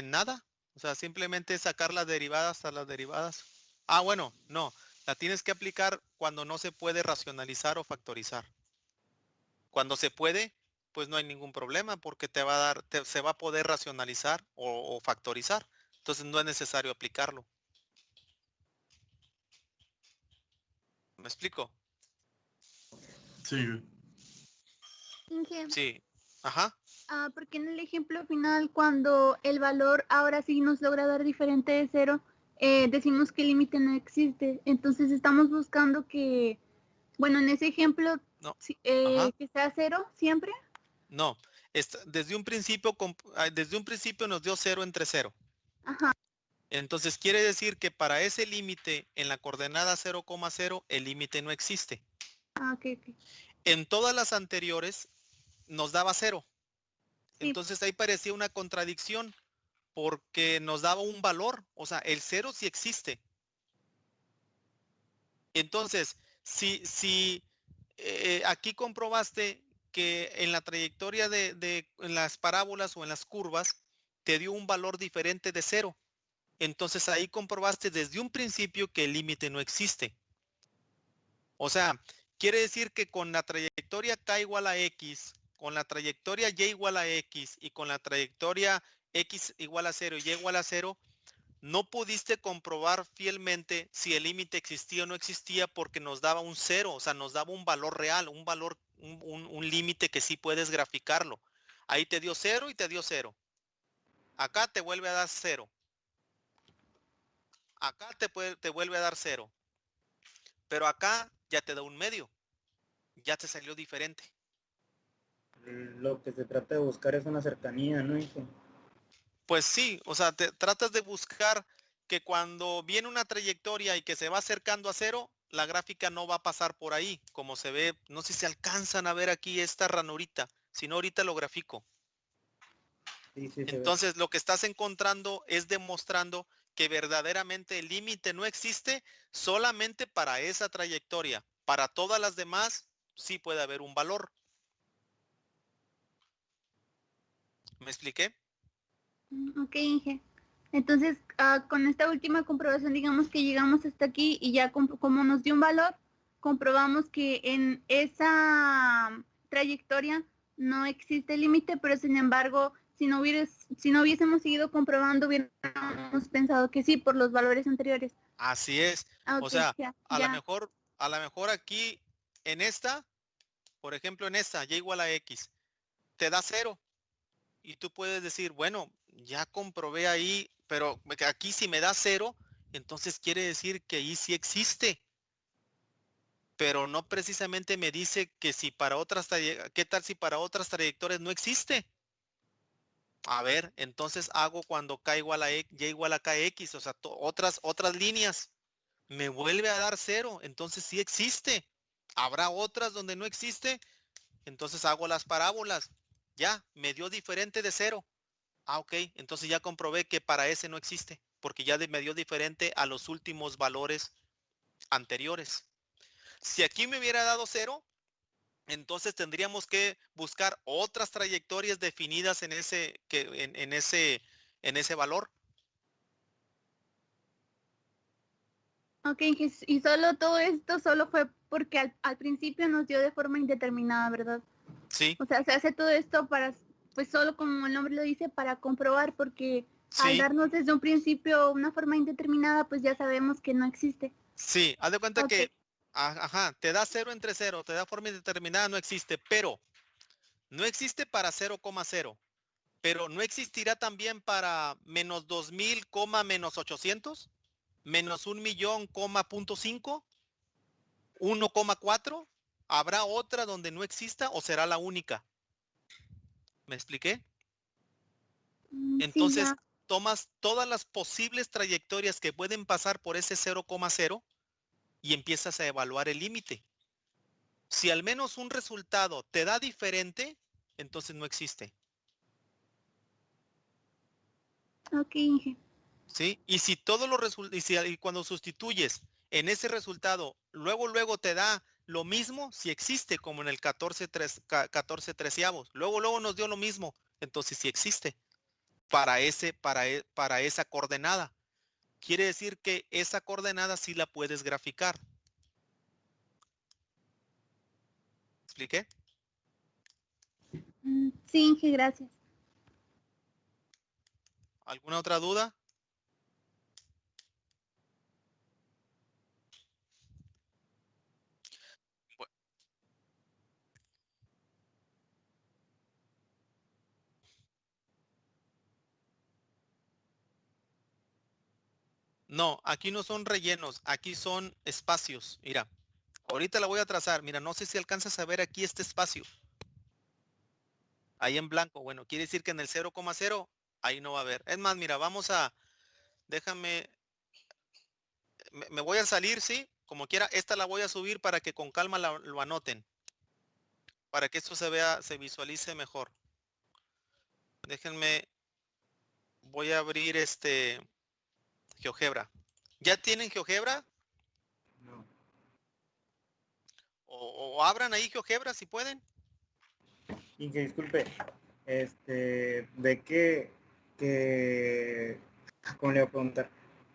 Nada. O sea, simplemente sacar las derivadas a las derivadas. Ah, bueno, no. La tienes que aplicar cuando no se puede racionalizar o factorizar. Cuando se puede, pues no hay ningún problema porque te va a dar, se va a poder racionalizar o factorizar. Entonces no es necesario aplicarlo. ¿Me explico? Sí. Inge, Sí. Ajá. porque en el ejemplo final, cuando el valor ahora sí nos logra dar diferente de 0, decimos que el límite no existe. Entonces estamos buscando que, bueno, en ese ejemplo, No. que sea 0 siempre. No. Desde un principio nos dio 0 entre 0. Ajá. Entonces quiere decir que para ese límite en la coordenada 0,0 el límite no existe. Ah, ok. En todas las anteriores nos daba 0. Sí. Entonces ahí parecía una contradicción porque nos daba un valor. O sea, el 0 sí existe. Entonces, si aquí comprobaste que en la trayectoria en las parábolas o en las curvas te dio un valor diferente de 0. Entonces ahí comprobaste desde un principio que el límite no existe. O sea, quiere decir que con la trayectoria k igual a x, con la trayectoria y igual a x y con la trayectoria x igual a 0 y y igual a 0, no pudiste comprobar fielmente si el límite existía o no existía porque nos daba un 0, o sea, nos daba un valor real, un valor, un límite que sí puedes graficarlo. Ahí te dio 0 y te dio 0. Acá te vuelve a dar 0. Acá te vuelve a dar 0. Pero acá ya te da un medio. Ya te salió diferente. Lo que se trata de buscar es una cercanía, ¿no, Inge? Pues sí, o sea, te tratas de buscar que cuando viene una trayectoria y que se va acercando a 0, la gráfica no va a pasar por ahí, como se ve, no sé si se alcanzan a ver aquí esta ranurita, si no ahorita lo grafico. Sí, se ve. Entonces lo que estás encontrando es demostrando que verdaderamente el límite no existe solamente para esa trayectoria. Para todas las demás sí puede haber un valor. ¿Me expliqué? Ok, Inge. Entonces, con esta última comprobación, digamos que llegamos hasta aquí y ya como nos dio un valor, comprobamos que en esa trayectoria no existe límite, pero sin embargo, si no hubiésemos seguido comprobando, hubiéramos pensado que sí por los valores anteriores. Así es. Okay, O sea, ya. a lo mejor aquí en esta, por ejemplo, en esta, y igual a x, te da 0. Y tú puedes decir, bueno, ya comprobé ahí, pero aquí si me da 0, entonces quiere decir que ahí sí existe. Pero no precisamente me dice que si para otras, ¿qué tal si para otras trayectorias no existe? A ver, entonces hago cuando k igual a y igual a kx, o sea, otras líneas. Me vuelve a dar 0, entonces sí existe. Habrá otras donde no existe, entonces hago las parábolas. Ya, me dio diferente de 0. Ah, ok, entonces ya comprobé que para ese no existe, porque ya me dio diferente a los últimos valores anteriores. Si aquí me hubiera dado 0, entonces tendríamos que buscar otras trayectorias definidas en ese valor. Ok, y solo todo esto solo fue porque al principio nos dio de forma indeterminada, ¿verdad? Sí. O sea, se hace todo esto para, pues solo como el nombre lo dice, para comprobar, porque Sí. al darnos desde un principio una forma indeterminada, pues ya sabemos que no existe. Sí, haz de cuenta Ok. que, te da 0 entre 0, te da forma indeterminada, no existe, pero no existe para 0,0, pero no existirá también para menos 2000, menos 800, menos 1.000.000, punto 5, 1,4. ¿Habrá otra donde no exista o será la única? ¿Me expliqué? Sí, Entonces, ya. tomas todas las posibles trayectorias que pueden pasar por ese 0,0 y empiezas a evaluar el límite. Si al menos un resultado te da diferente, entonces no existe. Ok, Inge. ¿Sí? Y si todos los resultados, y cuando sustituyes en ese resultado, luego te da lo mismo, si existe, como en el 14 treceavos. Luego nos dio lo mismo, entonces sí existe para esa coordenada. Quiere decir que esa coordenada sí la puedes graficar. ¿Expliqué? Sí, Inge, gracias. ¿Alguna otra duda? No, aquí no son rellenos, aquí son espacios. Mira, ahorita la voy a trazar. Mira, no sé si alcanzas a ver aquí este espacio. Ahí en blanco. Bueno, quiere decir que en el 0,0 ahí no va a haber. Es más, mira, déjame, me voy a salir, ¿sí? Como quiera, esta la voy a subir para que con calma lo anoten. Para que esto se visualice mejor. Déjenme, voy a abrir GeoGebra. ¿Ya tienen GeoGebra? No. O abran ahí GeoGebra si pueden. Y que disculpe, de qué, ¿cómo le voy a preguntar?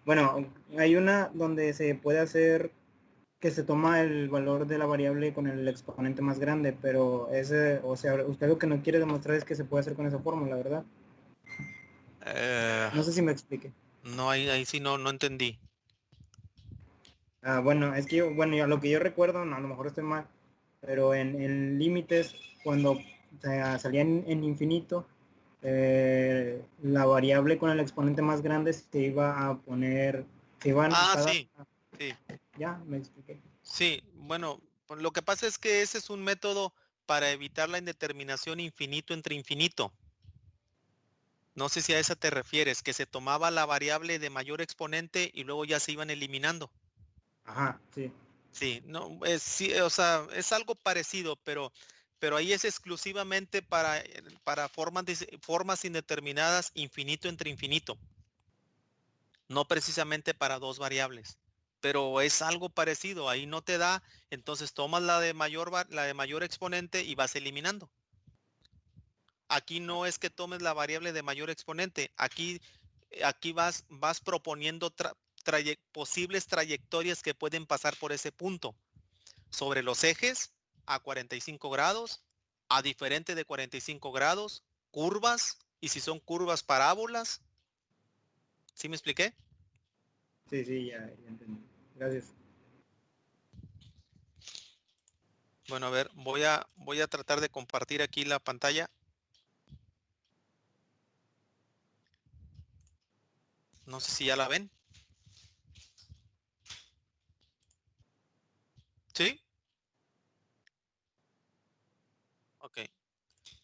Bueno, hay una donde se puede hacer que se toma el valor de la variable con el exponente más grande, pero o sea, usted lo que no quiere demostrar es que se puede hacer con esa fórmula, ¿verdad? No sé si me explique. No, ahí sí no entendí. Bueno, es que yo lo que yo recuerdo, no, a lo mejor estoy mal, pero en límites, cuando salían en infinito, la variable con el exponente más grande se iba a poner, Sí. Ya, me expliqué. Sí, bueno, pues lo que pasa es que ese es un método para evitar la indeterminación infinito entre infinito. No sé si a esa te refieres, que se tomaba la variable de mayor exponente y luego ya se iban eliminando. Ajá, sí. Sí, no, sí, o sea, es algo parecido, pero ahí es exclusivamente para formas indeterminadas infinito entre infinito. No precisamente para dos variables, pero es algo parecido. Ahí no te da, entonces tomas la de mayor exponente y vas eliminando. Aquí no es que tomes la variable de mayor exponente. Aquí vas proponiendo posibles trayectorias que pueden pasar por ese punto. Sobre los ejes a 45 grados, a diferente de 45 grados, curvas, y si son curvas, parábolas. ¿Sí me expliqué? Sí, ya entendí. Gracias. Bueno, a ver, voy a tratar de compartir aquí la pantalla. No sé si ya la ven. ¿Sí? Ok.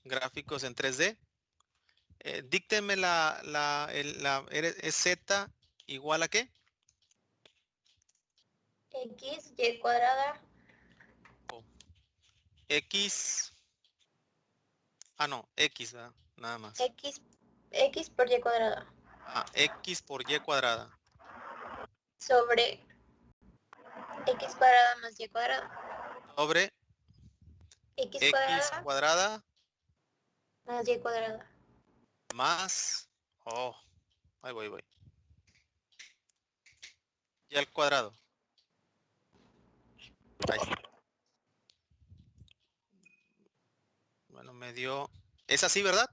Gráficos en 3D. Díctenme ¿es Z igual a qué? X, Y cuadrada. X. Ah, no, X, ¿verdad? Nada más. X por Y cuadrada. X por Y cuadrada. Sobre X cuadrada más Y cuadrada. Sobre X cuadrada más Y cuadrada. más. Oh, ahí voy. Y al cuadrado. Ahí está. Bueno, me dio. ¿Es así, verdad?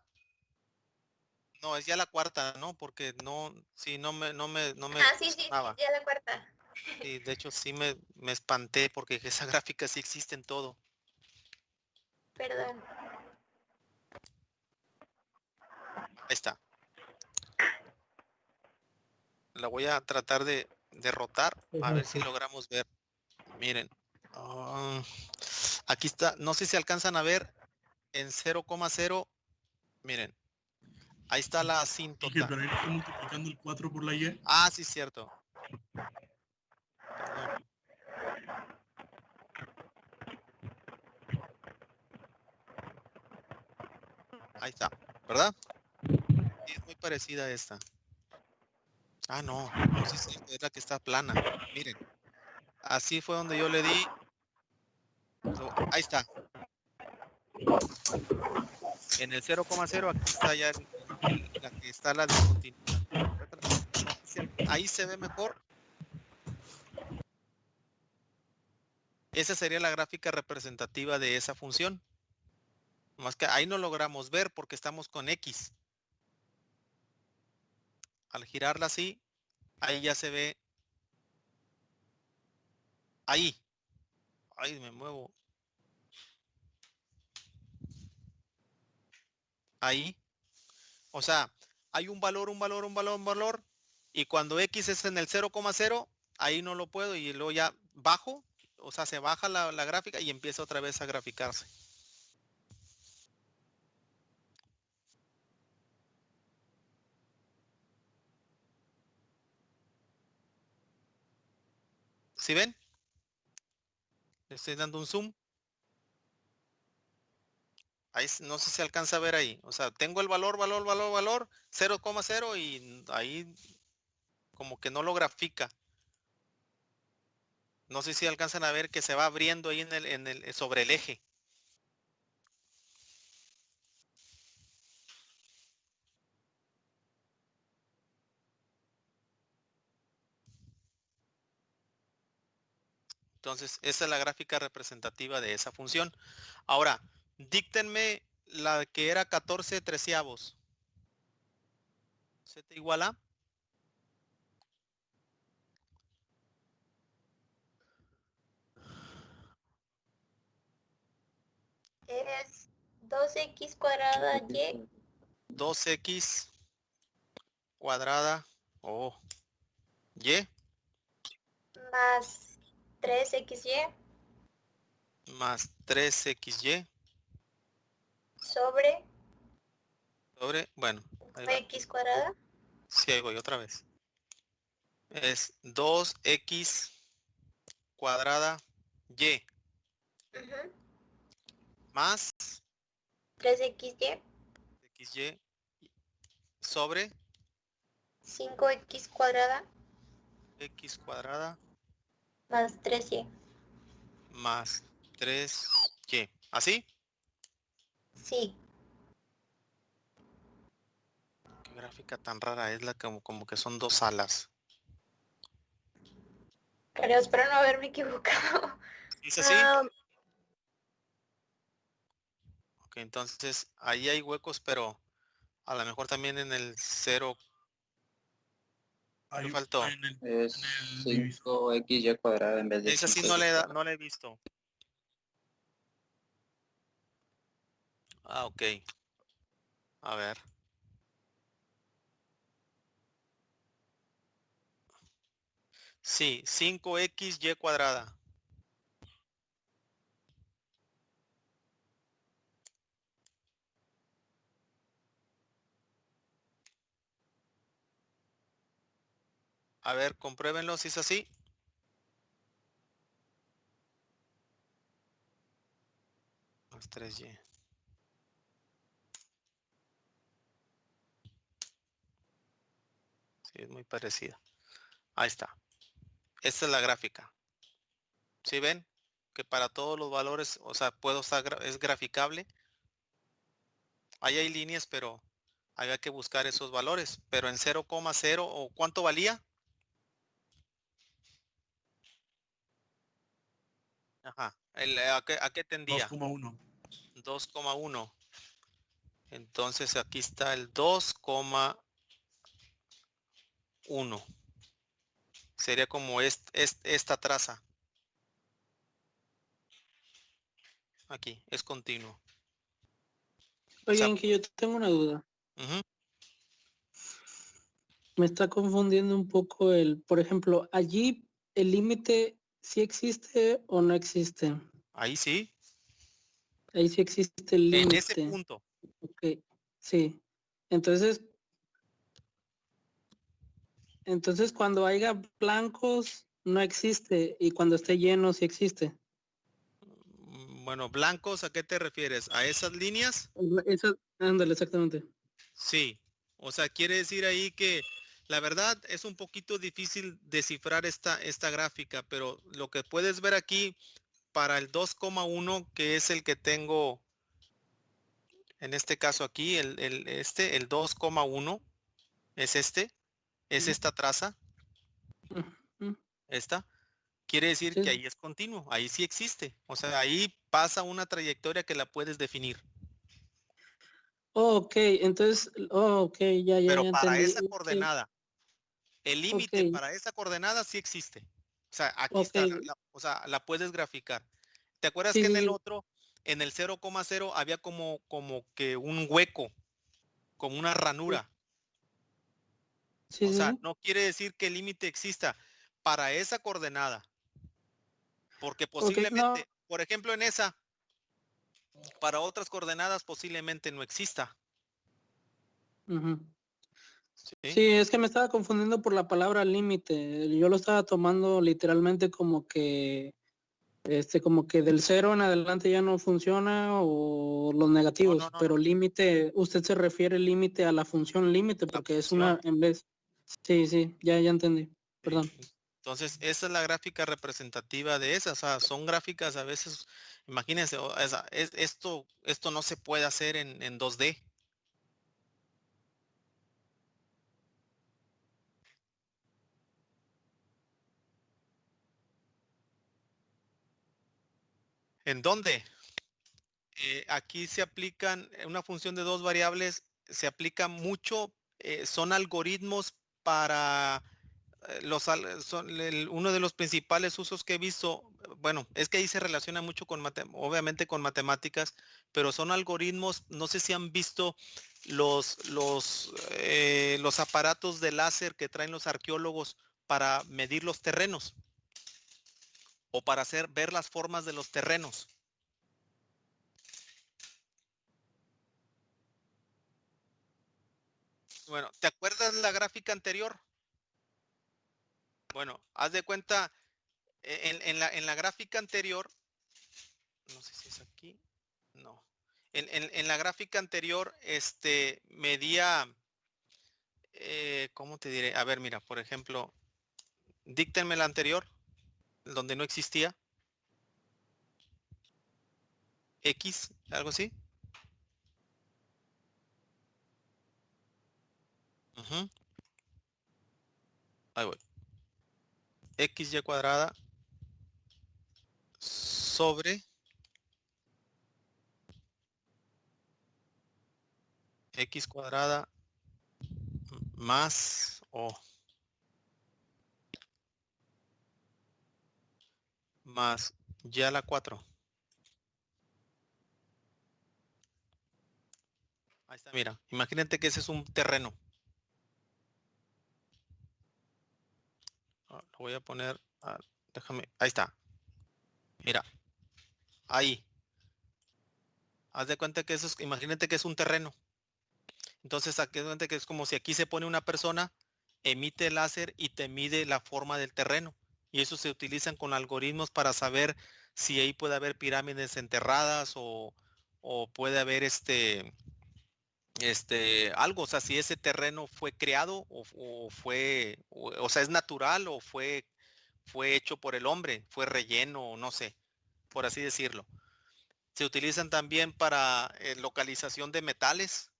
No, es ya la cuarta, ¿no? Porque no, sí, no me Sí, funcionaba. ya la cuarta. Sí, de hecho sí me espanté porque esa gráfica sí existe en todo. Perdón. Ahí está. La voy a tratar de derrotar a ver si logramos ver. Miren. Aquí está. No sé si alcanzan a ver en 0,0. Miren. Ahí está la asíntota. Dije, pero ahí está multiplicando el 4 por la Y. Sí, cierto. Perdón. Ahí está, ¿verdad? Sí, es muy parecida a esta. Ah, no, sí, sí, es la que está plana. Miren, así fue donde yo le di. Ahí está. En el 0,0 aquí está ya la que está la discontinuidad. No sé si ahí se ve mejor. Esa sería la gráfica representativa de esa función. Más que ahí no logramos ver porque estamos con X. Al girarla así, ahí ya se ve. Ahí. Ahí me muevo. Ahí. O sea, hay un valor, un valor, un valor, un valor. Y cuando X es en el 0,0, ahí no lo puedo y luego ya bajo. O sea, se baja la gráfica y empieza otra vez a graficarse. ¿Sí ven? Le estoy dando un zoom. Ahí no sé si se alcanza a ver ahí. O sea, tengo el valor, valor, valor, valor, 0,0 y ahí como que no lo grafica. No sé si alcanzan a ver que se va abriendo ahí sobre el eje. Entonces, esa es la gráfica representativa de esa función. Ahora, díctenme la que era 14 treceavos. Z igual a. Es 2x cuadrada y 2x cuadrada o y más 3xy más 3xy sobre sobre, bueno, ahí va. x cuadrada. Sí, ahí voy otra vez. Es 2x cuadrada y Ujú. más 3xy xy sobre 5x cuadrada x cuadrada más 3y. más 3y. ¿Así? Sí, Qué gráfica tan rara es la como que son dos alas. creo, espero no haberme equivocado. ¿Es así? Ah, Ok, entonces ahí hay huecos, pero a lo mejor también en el 0. ¿Qué faltó? Es en el divisor. 5xy cuadrada en vez de Esa sí 5x. no la he visto. Ah, ok. A ver. Sí, 5xy cuadrada. A ver, compruébenlo si es así. Más 3y. Sí, es muy parecida. Ahí está. Esta es la gráfica. ¿Sí ven? Que para todos los valores, o sea, es graficable. Ahí hay líneas, pero había que buscar esos valores. Pero en 0,0 o ¿cuánto valía? Ajá. ¿A qué tendía? 2,1. 2,1. Entonces aquí está el 2,1. Sería como esta traza. Aquí, es continuo. O sea, Oigan, que yo tengo una duda. ujú. Me está confundiendo un poco por ejemplo, allí el límite sí existe o no existe. Ahí sí. Ahí sí existe el En ese límite. punto. Ok, sí. Entonces cuando haya blancos no existe y cuando esté lleno sí existe. Bueno, blancos, ¿a qué te refieres? ¿A esas líneas? Ándale, exactamente. Sí, o sea, quiere decir ahí que la verdad es un poquito difícil descifrar esta gráfica, pero lo que puedes ver aquí para el 2,1, que es el que tengo en este caso aquí, el 2,1 es es Ujú. esta traza, Ujú. esta. Quiere decir Sí, que sí. ahí es continuo, ahí sí existe. O sea, ahí pasa una trayectoria que la puedes definir. Ok, entonces, ok, Pero ya para entendí. esa coordenada, el Ok, límite para esa coordenada sí existe. O sea, aquí ok, está, o sea, la puedes graficar. ¿Te acuerdas sí, que en sí, el sí, otro, en el 0,0 había como que un hueco, como una ranura? sí, O sí, sea, sí. no quiere decir que el límite exista para esa coordenada, porque Ok, no, posiblemente, por ejemplo, en esa, para otras coordenadas posiblemente no exista. ujú. ¿Sí? Sí, es que me estaba confundiendo por la palabra límite. Yo lo estaba tomando literalmente como que del cero en adelante ya no funciona o los No, no, negativos, no, pero no. límite, usted se refiere límite a la función límite La porque es función. una en vez. Sí, sí, ya entendí. ¿Sí? Perdón. Entonces, esa es la gráfica representativa de esas. O sea, son gráficas a veces, imagínense, esto no se puede hacer en 2D. ¿En dónde? Aquí se aplican una función de dos variables, se aplica mucho, son algoritmos para uno de los principales usos que he visto, bueno, es que ahí se relaciona mucho con, obviamente con matemáticas, pero son algoritmos, no sé si han visto los aparatos de láser que traen los arqueólogos para medir los terrenos o para ver las formas de los terrenos. Bueno, ¿te acuerdas la gráfica anterior? Bueno, haz de cuenta, en la gráfica anterior, no sé si es aquí, no. En la gráfica anterior, medía, ¿cómo te diré? A ver, mira, por ejemplo, díctenme la anterior, donde no existía, X, algo así. Ujú, ahí voy. XY cuadrada sobre X cuadrada más o más Y a la 4. Ahí está, mira. Imagínate que ese es un terreno. Lo voy a poner, déjame, ahí está. Mira, ahí. Haz de cuenta que eso es, imagínate que es un terreno. Entonces, haz de cuenta que es como si aquí se pone una persona, emite el láser y te mide la forma del terreno. Y eso se utilizan con algoritmos para saber si ahí puede haber pirámides enterradas o puede haber algo, o sea, si ese terreno fue creado o fue, o sea, es natural o fue hecho por el hombre, fue relleno, no sé, por así decirlo. Se utilizan también para localización de metales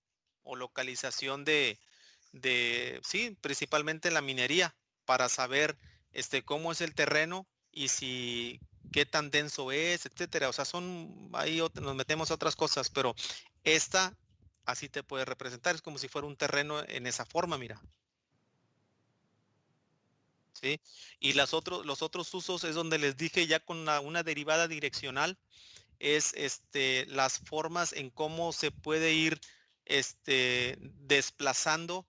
o localización sí, principalmente la minería, para saber cómo es el terreno y si qué tan denso es, etcétera. O sea, ahí nos metemos a otras cosas, pero esta así te puede representar, es como si fuera un terreno en esa forma, mira. ¿Sí? Y los otros usos es donde les dije ya con una derivada direccional, es las formas en cómo se puede ir desplazando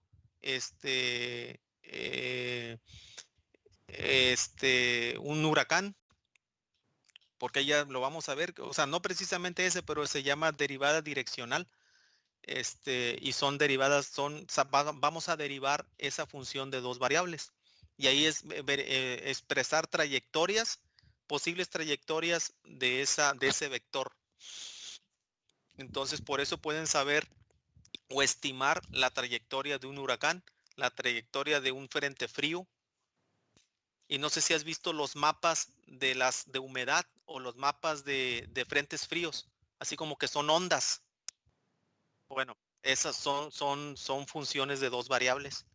un huracán, porque ya lo vamos a ver, o sea, no precisamente ese, pero se llama derivada direccional. Y son derivadas, vamos a derivar esa función de dos variables. Y ahí es expresar trayectorias, posibles trayectorias de ese vector. Entonces, por eso pueden saber o estimar la trayectoria de un huracán, la trayectoria de un frente frío. Y no sé si has visto los mapas de humedad o los mapas de frentes fríos, así como que son ondas. Bueno, esas son funciones de dos variables.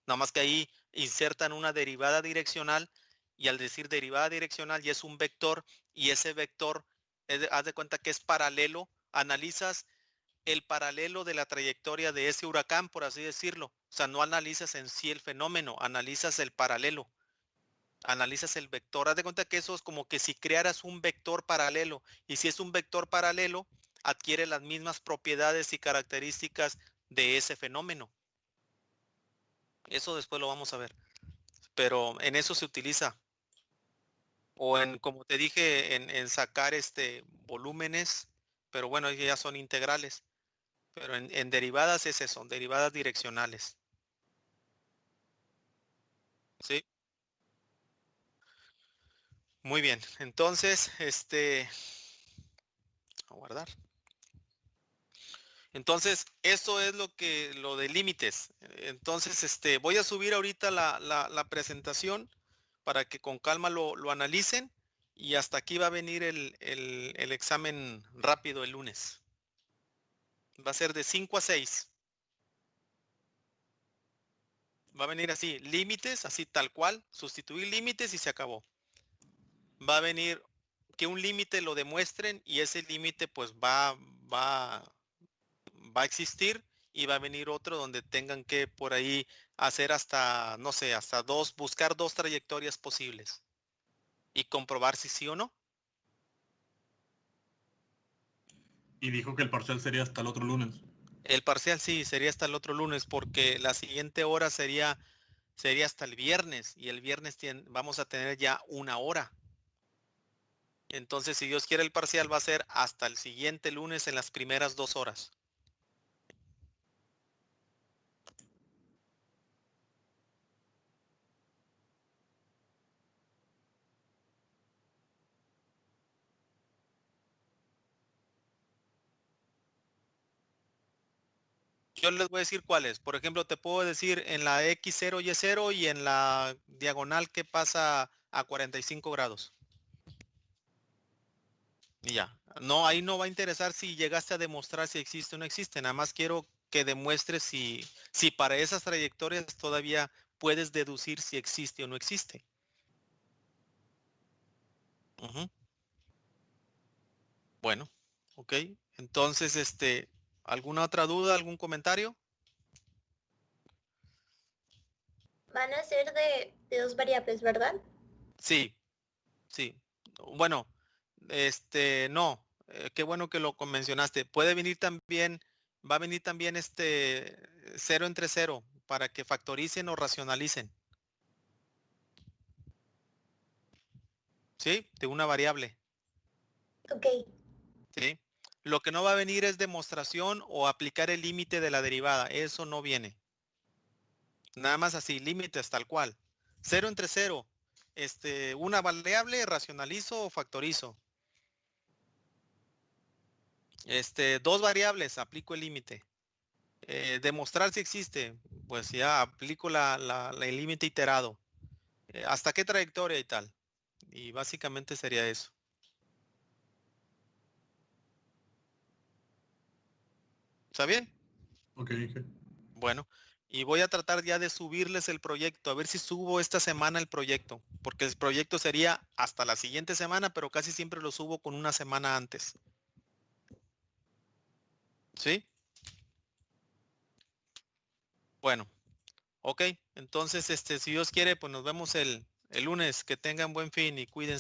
Nada más que ahí insertan una derivada direccional y al decir derivada direccional ya es un vector y ese vector, haz de cuenta que es paralelo. Analizas el paralelo de la trayectoria de ese huracán, por así decirlo. O sea, no analizas en sí el fenómeno, analizas el paralelo. Analizas el vector. Haz de cuenta que eso es como que si crearas un vector paralelo. Y si es un vector paralelo, adquiere las mismas propiedades y características de ese fenómeno. Eso después lo vamos a ver. Pero en eso se utiliza. O en, como te dije, en sacar volúmenes. Pero bueno, ya son integrales. Pero en derivadas es eso, derivadas direccionales. ¿Sí? Muy bien. Entonces, a guardar. Entonces, eso es lo de límites. Entonces, voy a subir ahorita la presentación para que con calma lo analicen y hasta aquí va a venir el examen rápido el lunes. Va a ser de 5 a 6. Va a venir así, límites, así tal cual, sustituir límites y se acabó. Va a venir que un límite lo demuestren y ese límite pues va a existir y va a venir otro donde tengan que por ahí hacer hasta, no sé, hasta buscar dos trayectorias posibles y comprobar si sí o no. Y dijo que el parcial sería hasta el otro lunes. El parcial sí, sería hasta el otro lunes porque la siguiente hora sería hasta el viernes y el viernes vamos a tener ya 1 hora. Entonces, si Dios quiere, el parcial va a ser hasta el siguiente lunes en las primeras 2 horas. Yo les voy a decir cuáles. Por ejemplo, te puedo decir en la X0 Y0 y en la diagonal que pasa a 45 grados. Y ya. No, ahí no va a interesar si llegaste a demostrar si existe o no existe. Nada más quiero que demuestres si para esas trayectorias todavía puedes deducir si existe o no existe. Ujú. Bueno, ok. Entonces, ¿alguna otra duda, algún comentario? Van a ser de dos variables, ¿verdad? Sí, sí. Bueno, no. Qué bueno que lo mencionaste. Puede venir también, va a venir también 0 entre 0 para que factoricen o racionalicen. ¿Sí? De una variable. Ok. ¿Sí? Lo que no va a venir es demostración o aplicar el límite de la derivada. Eso no viene. Nada más así, límites tal cual. 0 entre 0. Una variable, racionalizo o factorizo. Dos variables, aplico el límite. Demostrar si existe, pues ya aplico el límite iterado. ¿Hasta qué trayectoria y tal? Y básicamente sería eso. ¿Está bien? Ok. Bueno, y voy a tratar ya de subirles el proyecto, a ver si subo esta semana el proyecto, porque el proyecto sería hasta la siguiente semana, pero casi siempre lo subo con una semana antes. ¿Sí? Bueno, ok, entonces si Dios quiere, pues nos vemos el lunes. Que tengan buen fin y cuídense.